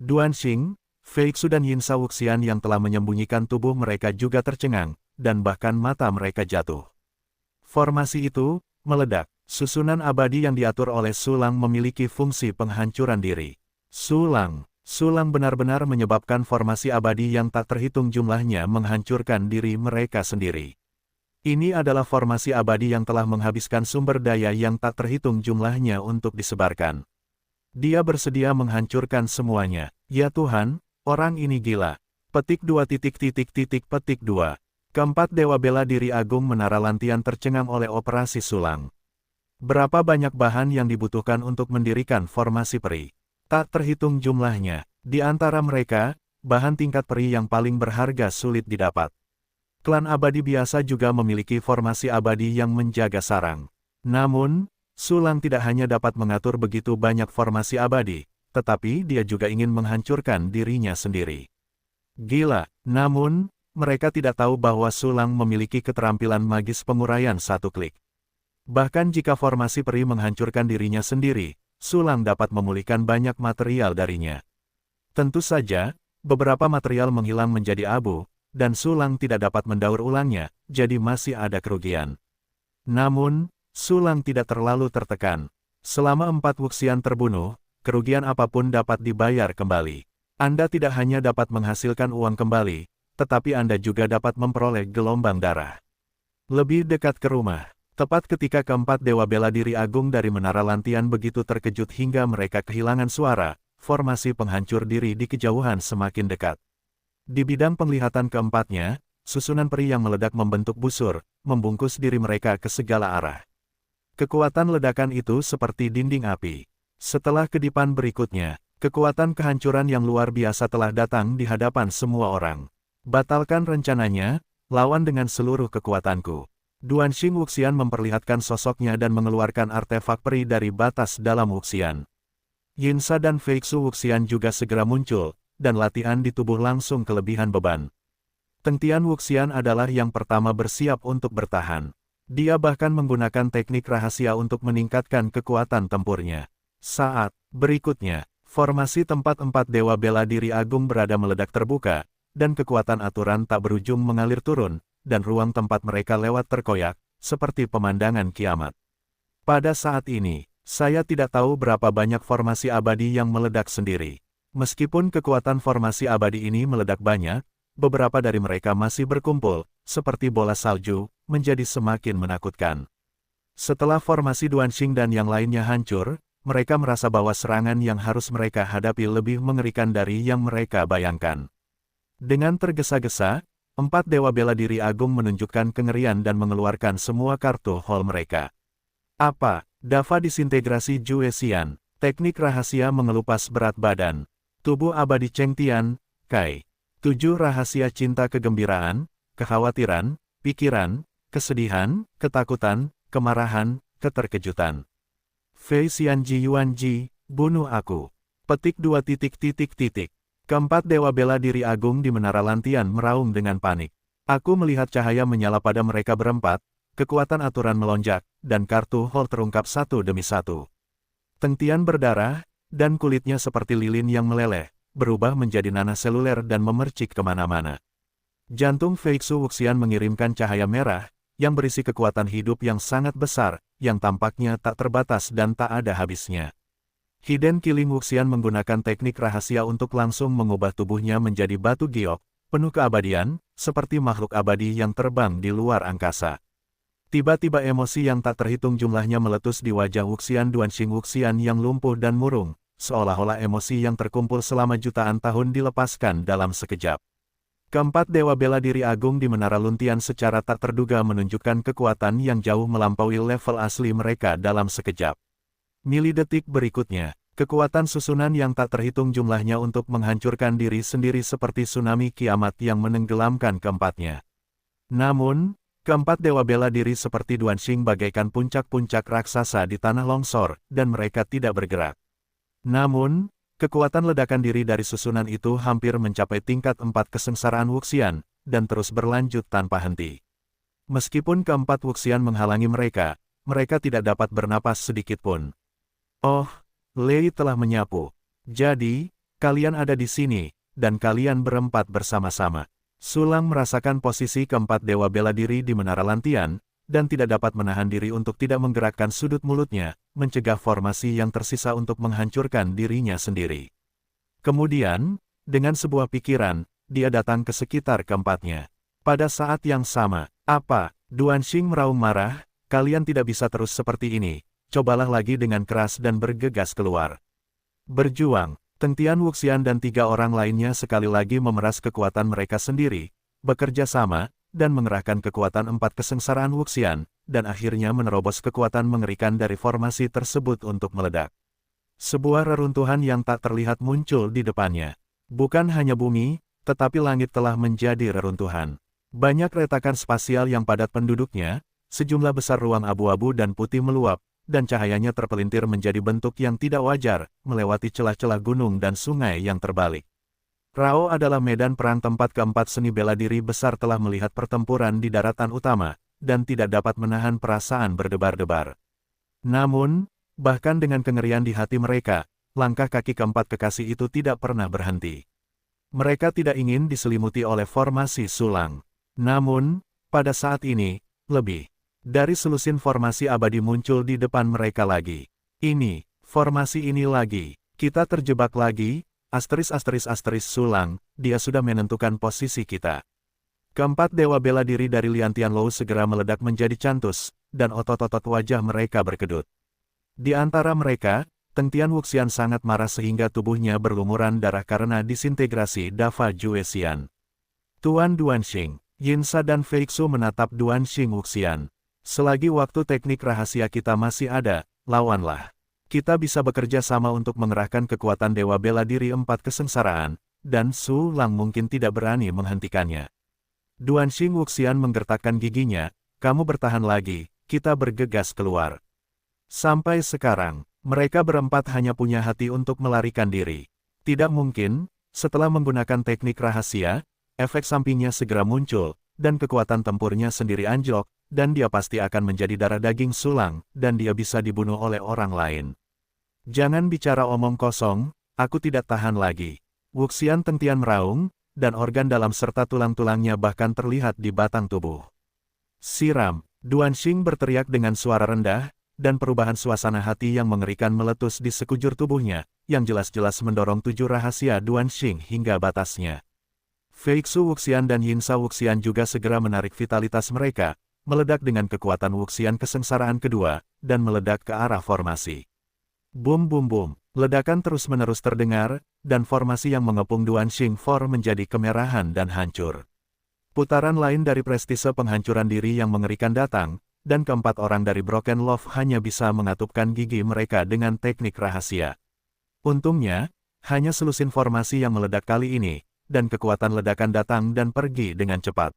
Speaker 1: Duanxing, Fei Xu dan Yin Sha Wuxian yang telah menyembunyikan tubuh mereka juga tercengang, dan bahkan mata mereka jatuh. Formasi itu meledak. Susunan abadi yang diatur oleh Sulang memiliki fungsi penghancuran diri. Sulang benar-benar menyebabkan formasi abadi yang tak terhitung jumlahnya menghancurkan diri mereka sendiri. Ini adalah formasi abadi yang telah menghabiskan sumber daya yang tak terhitung jumlahnya untuk disebarkan. Dia bersedia menghancurkan semuanya. Ya Tuhan, orang ini gila. Petik 2. Keempat dewa bela diri agung Menara Lantian tercengang oleh operasi Sulang. Berapa banyak bahan yang dibutuhkan untuk mendirikan formasi peri? Tak terhitung jumlahnya. Di antara mereka, bahan tingkat peri yang paling berharga sulit didapat. Klan abadi biasa juga memiliki formasi abadi yang menjaga sarang. Namun, Sulang tidak hanya dapat mengatur begitu banyak formasi abadi, tetapi dia juga ingin menghancurkan dirinya sendiri. Gila, namun, mereka tidak tahu bahwa Sulang memiliki keterampilan magis penguraian satu klik. Bahkan jika formasi peri menghancurkan dirinya sendiri, Sulang dapat memulihkan banyak material darinya. Tentu saja, beberapa material menghilang menjadi abu, dan Sulang tidak dapat mendaur ulangnya, jadi masih ada kerugian. Namun, Sulang tidak terlalu tertekan. Selama 4 Wuxian terbunuh, kerugian apapun dapat dibayar kembali. Anda tidak hanya dapat menghasilkan uang kembali, tetapi Anda juga dapat memperoleh gelombang darah. Lebih dekat ke rumah. Tepat ketika keempat dewa bela diri agung dari Menara Lantian begitu terkejut hingga mereka kehilangan suara, formasi penghancur diri di kejauhan semakin dekat. Di bidang penglihatan keempatnya, susunan peri yang meledak membentuk busur, membungkus diri mereka ke segala arah. Kekuatan ledakan itu seperti dinding api. Setelah kedipan berikutnya, kekuatan kehancuran yang luar biasa telah datang di hadapan semua orang. Batalkan rencananya, lawan dengan seluruh kekuatanku. Duanxing Wuxian memperlihatkan sosoknya dan mengeluarkan artefak peri dari batas dalam Wuxian. Yin Sha dan Fei Xu Wuxian juga segera muncul, dan latihan di tubuh langsung kelebihan beban. Tengtian Wuxian adalah yang pertama bersiap untuk bertahan. Dia bahkan menggunakan teknik rahasia untuk meningkatkan kekuatan tempurnya. Saat berikutnya, formasi tempat 4 dewa bela diri agung berada meledak terbuka, dan kekuatan aturan tak berujung mengalir turun, dan ruang tempat mereka lewat terkoyak, seperti pemandangan kiamat. Pada saat ini, Saya tidak tahu berapa banyak formasi abadi yang meledak sendiri. Meskipun kekuatan formasi abadi ini meledak banyak, beberapa dari mereka masih berkumpul, seperti bola salju, menjadi semakin menakutkan. Setelah formasi Duanxing dan yang lainnya hancur, mereka merasa bahwa serangan yang harus mereka hadapi lebih mengerikan dari yang mereka bayangkan. Dengan tergesa-gesa, 4 dewa bela diri agung menunjukkan kengerian dan mengeluarkan semua kartu hall mereka. Apa? Dava disintegrasi Jue Xian, teknik rahasia mengelupas berat badan. Tubuh abadi Cheng Tian, Kai. 7 rahasia cinta kegembiraan, kekhawatiran, pikiran, kesedihan, ketakutan, kemarahan, keterkejutan. Fei Xian Ji Yuan Ji, bunuh aku. Petik 2 titik. Keempat dewa bela diri agung di menara lantian meraung dengan panik. Aku melihat cahaya menyala pada mereka berempat, kekuatan aturan melonjak, dan kartu hall terungkap satu demi satu. Teng Tian berdarah, dan kulitnya seperti lilin yang meleleh, berubah menjadi nanah seluler dan memercik kemana-mana. Jantung Fei Xu Wuxian mengirimkan cahaya merah, yang berisi kekuatan hidup yang sangat besar, yang tampaknya tak terbatas dan tak ada habisnya. Hiden Killing Wuxian menggunakan teknik rahasia untuk langsung mengubah tubuhnya menjadi batu giok, penuh keabadian, seperti makhluk abadi yang terbang di luar angkasa. Tiba-tiba emosi yang tak terhitung jumlahnya meletus di wajah Wuxian Duanxing Wuxian yang lumpuh dan murung, seolah-olah emosi yang terkumpul selama jutaan tahun dilepaskan dalam sekejap. Keempat dewa bela diri agung di menara luntian secara tak terduga menunjukkan kekuatan yang jauh melampaui level asli mereka dalam sekejap. Milidetik berikutnya, kekuatan susunan yang tak terhitung jumlahnya untuk menghancurkan diri sendiri seperti tsunami kiamat yang menenggelamkan keempatnya. Namun, keempat dewa bela diri seperti Duanxing bagaikan puncak-puncak raksasa di tanah longsor, dan mereka tidak bergerak. Namun, kekuatan ledakan diri dari susunan itu hampir mencapai tingkat 4 kesengsaraan Wuxian, dan terus berlanjut tanpa henti. Meskipun keempat Wuxian menghalangi mereka, mereka tidak dapat bernapas sedikitpun. Oh, Lei telah menyapu. Jadi, kalian ada di sini, dan kalian berempat bersama-sama. Sulang merasakan posisi keempat dewa bela diri di menara lantian, dan tidak dapat menahan diri untuk tidak menggerakkan sudut mulutnya, mencegah formasi yang tersisa untuk menghancurkan dirinya sendiri. Kemudian, dengan sebuah pikiran, dia datang ke sekitar keempatnya. Pada saat yang sama, apa? Duanxing meraung marah, kalian tidak bisa terus seperti ini, cobalah lagi dengan keras dan bergegas keluar. Berjuang. Teng Tian Wuxian dan 3 orang lainnya sekali lagi memeras kekuatan mereka sendiri, bekerja sama, dan mengerahkan kekuatan 4 kesengsaraan Wuxian, dan akhirnya menerobos kekuatan mengerikan dari formasi tersebut untuk meledak. Sebuah reruntuhan yang tak terlihat muncul di depannya. Bukan hanya bumi, tetapi langit telah menjadi reruntuhan. Banyak retakan spasial yang padat penduduknya, sejumlah besar ruang abu-abu dan putih meluap, dan cahayanya terpelintir menjadi bentuk yang tidak wajar, melewati celah-celah gunung dan sungai yang terbalik. Rao adalah medan perang tempat keempat seni bela diri besar telah melihat pertempuran di daratan utama, dan tidak dapat menahan perasaan berdebar-debar. Namun, bahkan dengan kengerian di hati mereka, langkah kaki keempat kekasih itu tidak pernah berhenti. Mereka tidak ingin diselimuti oleh formasi sulang. Namun, pada saat ini, lebih dari selusin formasi abadi muncul di depan mereka lagi. Ini, formasi ini lagi. Kita terjebak lagi, **** sulang, dia sudah menentukan posisi kita. Keempat dewa bela diri dari Lian Tianlou segera meledak menjadi cantus, dan otot-otot wajah mereka berkedut. Di antara mereka, Teng Tian Wuxian sangat marah sehingga tubuhnya berlumuran darah karena disintegrasi Dava Jue Xian. Tuan Duanxing, Yinsa dan Fei Xu menatap Duanxing Wuxian. Selagi waktu teknik rahasia kita masih ada, lawanlah. Kita bisa bekerja sama untuk mengerahkan kekuatan dewa bela diri 4 kesengsaraan, dan Su Lang mungkin tidak berani menghentikannya. Duanxing Wuxian menggertakkan giginya, kamu bertahan lagi, kita bergegas keluar. Sampai sekarang, mereka berempat hanya punya hati untuk melarikan diri. Tidak mungkin, setelah menggunakan teknik rahasia, efek sampingnya segera muncul, dan kekuatan tempurnya sendiri anjlok, dan dia pasti akan menjadi darah daging sulang, dan dia bisa dibunuh oleh orang lain. Jangan bicara omong kosong, aku tidak tahan lagi. Wuxian Teng Tian meraung, dan organ dalam serta tulang-tulangnya bahkan terlihat di batang tubuh. Siram, Duanxing berteriak dengan suara rendah, dan perubahan suasana hati yang mengerikan meletus di sekujur tubuhnya, yang jelas-jelas mendorong 7 rahasia Duanxing hingga batasnya. Feixu Wuxian dan Yinsa Wuxian juga segera menarik vitalitas mereka, meledak dengan kekuatan Wuxian kesengsaraan kedua, dan meledak ke arah formasi. Bum bum bum, ledakan terus-menerus terdengar, dan formasi yang mengepung Duanxing For menjadi kemerahan dan hancur. Putaran lain dari prestise penghancuran diri yang mengerikan datang, dan keempat orang dari Broken Love hanya bisa mengatupkan gigi mereka dengan teknik rahasia. Untungnya, hanya selusin formasi yang meledak kali ini, dan kekuatan ledakan datang dan pergi dengan cepat.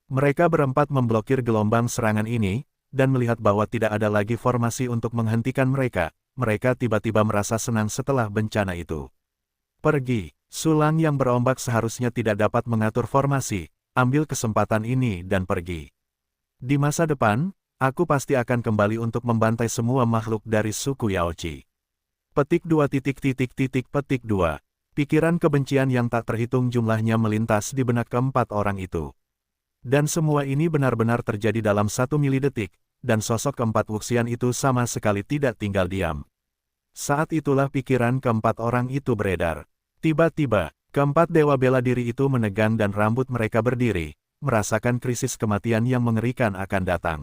Speaker 1: Mereka berempat memblokir gelombang serangan ini, dan melihat bahwa tidak ada lagi formasi untuk menghentikan mereka, mereka tiba-tiba merasa senang setelah bencana itu. Pergi, sulang yang berombak seharusnya tidak dapat mengatur formasi, ambil kesempatan ini dan pergi. Di masa depan, aku pasti akan kembali untuk membantai semua makhluk dari suku Yaochi. Petik 2 petik 2. Pikiran kebencian yang tak terhitung jumlahnya melintas di benak keempat orang itu. Dan semua ini benar-benar terjadi dalam 1 milidetik, dan sosok keempat Wuxian itu sama sekali tidak tinggal diam. Saat itulah pikiran keempat orang itu beredar. Tiba-tiba, keempat dewa bela diri itu menegang dan rambut mereka berdiri, merasakan krisis kematian yang mengerikan akan datang.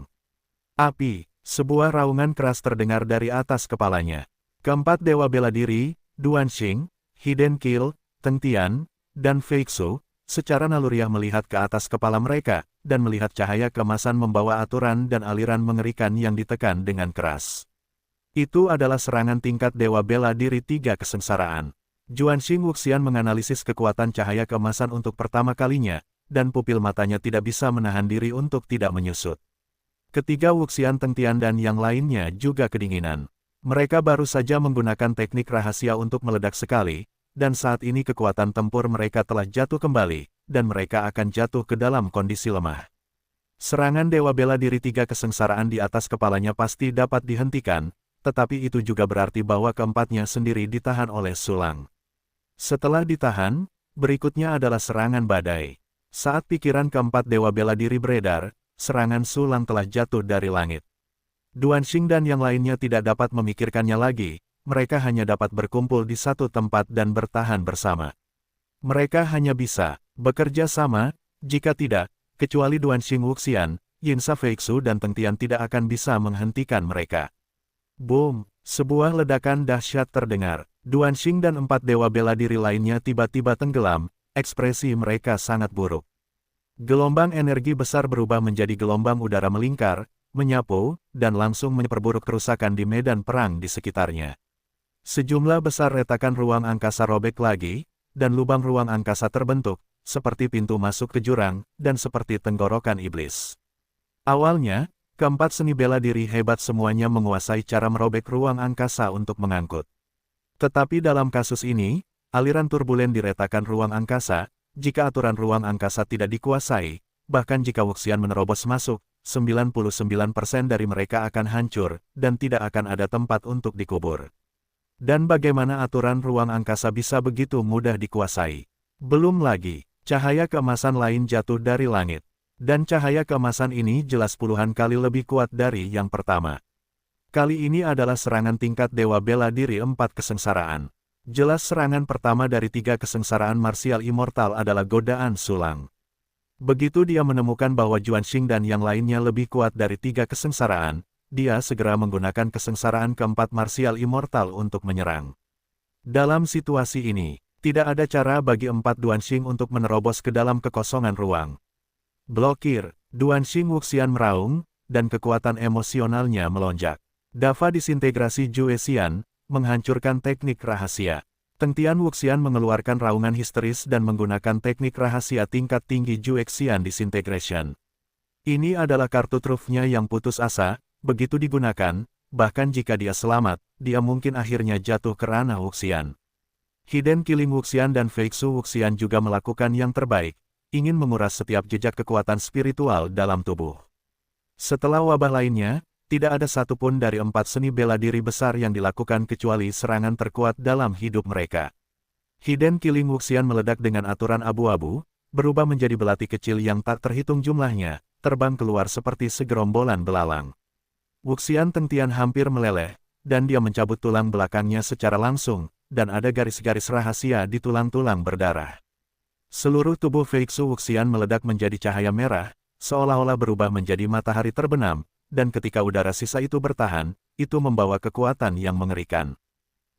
Speaker 1: Api, sebuah raungan keras terdengar dari atas kepalanya. Keempat dewa bela diri, Duanxing, Hidden Kill, Teng Tian, dan Feixu, secara naluriah melihat ke atas kepala mereka, dan melihat cahaya keemasan membawa aturan dan aliran mengerikan yang ditekan dengan keras. Itu adalah serangan tingkat dewa bela diri 3 kesengsaraan. Duanxing Wuxian menganalisis kekuatan cahaya keemasan untuk pertama kalinya, dan pupil matanya tidak bisa menahan diri untuk tidak menyusut. Ketiga Wuxian Teng Tian dan yang lainnya juga kedinginan. Mereka baru saja menggunakan teknik rahasia untuk meledak sekali, dan saat ini kekuatan tempur mereka telah jatuh kembali, dan mereka akan jatuh ke dalam kondisi lemah. Serangan dewa bela diri 3 kesengsaraan di atas kepalanya pasti dapat dihentikan, tetapi itu juga berarti bahwa keempatnya sendiri ditahan oleh sulang. Setelah ditahan, berikutnya adalah serangan badai. Saat pikiran keempat dewa bela diri beredar, serangan sulang telah jatuh dari langit. Duanxing dan yang lainnya tidak dapat memikirkannya lagi, mereka hanya dapat berkumpul di satu tempat dan bertahan bersama. Mereka hanya bisa bekerja sama, jika tidak, kecuali Duanxing Wuxian, Yinsa Feixu dan Teng Tian tidak akan bisa menghentikan mereka. Boom! Sebuah ledakan dahsyat terdengar. Duanxing dan 4 dewa bela diri lainnya tiba-tiba tenggelam, ekspresi mereka sangat buruk. Gelombang energi besar berubah menjadi gelombang udara melingkar, menyapu, dan langsung memperburuk kerusakan di medan perang di sekitarnya. Sejumlah besar retakan ruang angkasa robek lagi, dan lubang ruang angkasa terbentuk, seperti pintu masuk ke jurang, dan seperti tenggorokan iblis. Awalnya, keempat seni bela diri hebat semuanya menguasai cara merobek ruang angkasa untuk mengangkut. Tetapi dalam kasus ini, aliran turbulen di retakan ruang angkasa, jika aturan ruang angkasa tidak dikuasai, bahkan jika Wuxian menerobos masuk, 99% dari mereka akan hancur, dan tidak akan ada tempat untuk dikubur. Dan bagaimana aturan ruang angkasa bisa begitu mudah dikuasai? Belum lagi, cahaya keemasan lain jatuh dari langit. Dan cahaya keemasan ini jelas puluhan kali lebih kuat dari yang pertama. Kali ini adalah serangan tingkat dewa bela diri 4 kesengsaraan. Jelas serangan pertama dari 3 kesengsaraan marsial immortal adalah godaan sulang. Begitu dia menemukan bahwa Duanxing dan yang lainnya lebih kuat dari 3 kesengsaraan, dia segera menggunakan kesengsaraan keempat marsial immortal untuk menyerang. Dalam situasi ini, tidak ada cara bagi 4 Duanxing untuk menerobos ke dalam kekosongan ruang. Blokir, Duanxing Wuxian meraung, dan kekuatan emosionalnya melonjak. Dava disintegrasi Juexian, menghancurkan teknik rahasia. Teng Tian Wuxian mengeluarkan raungan histeris dan menggunakan teknik rahasia tingkat tinggi Juexian Disintegration. Ini adalah kartu trufnya yang putus asa, begitu digunakan, bahkan jika dia selamat, dia mungkin akhirnya jatuh ke ranah Wuxian. Hidden Killing Wuxian dan Feixu Wuxian juga melakukan yang terbaik, ingin menguras setiap jejak kekuatan spiritual dalam tubuh. Setelah wabah lainnya, tidak ada satupun dari 4 seni bela diri besar yang dilakukan kecuali serangan terkuat dalam hidup mereka. Hidden Killing Wuxian meledak dengan aturan abu-abu, berubah menjadi belati kecil yang tak terhitung jumlahnya, terbang keluar seperti segerombolan belalang. Wuxian Tengtian hampir meleleh, dan dia mencabut tulang belakangnya secara langsung, dan ada garis-garis rahasia di tulang-tulang berdarah. Seluruh tubuh Feixu Wuxian meledak menjadi cahaya merah, seolah-olah berubah menjadi matahari terbenam, dan ketika udara sisa itu bertahan, itu membawa kekuatan yang mengerikan.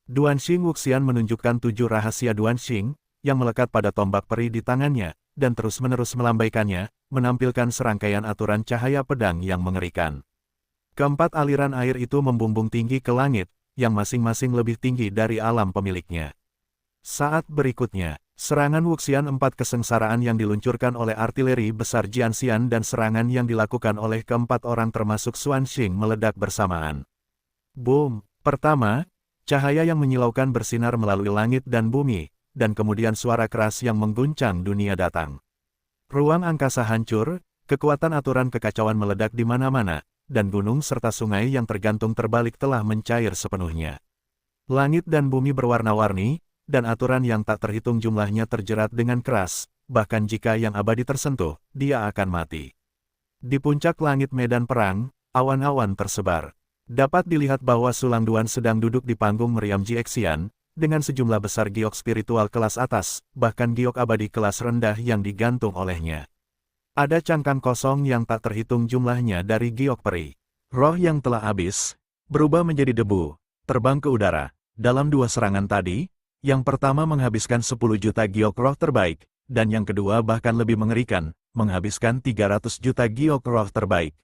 Speaker 1: Duanxing Wuxian menunjukkan 7 rahasia Duanxing, yang melekat pada tombak peri di tangannya, dan terus-menerus melambaikannya, menampilkan serangkaian aturan cahaya pedang yang mengerikan. Keempat aliran air itu membumbung tinggi ke langit, yang masing-masing lebih tinggi dari alam pemiliknya. Saat berikutnya, serangan Wuxian 4 kesengsaraan yang diluncurkan oleh artileri besar Jianxian dan serangan yang dilakukan oleh keempat orang termasuk Xuanxing meledak bersamaan. Boom! Pertama, cahaya yang menyilaukan bersinar melalui langit dan bumi, dan kemudian suara keras yang mengguncang dunia datang. Ruang angkasa hancur, kekuatan aturan kekacauan meledak di mana-mana, dan gunung serta sungai yang tergantung terbalik telah mencair sepenuhnya. Langit dan bumi berwarna-warni, dan aturan yang tak terhitung jumlahnya terjerat dengan keras, bahkan jika yang abadi tersentuh, dia akan mati. Di puncak langit medan perang, awan-awan tersebar. Dapat dilihat bahwa Sulang Duan sedang duduk di panggung meriam Jiexian, dengan sejumlah besar giok spiritual kelas atas, bahkan giok abadi kelas rendah yang digantung olehnya. Ada cangkang kosong yang tak terhitung jumlahnya dari giok peri. Roh yang telah habis, berubah menjadi debu, terbang ke udara. Dalam 2 serangan tadi, yang pertama menghabiskan 10 juta giok roh terbaik, dan yang kedua bahkan lebih mengerikan, menghabiskan 300 juta giok roh terbaik.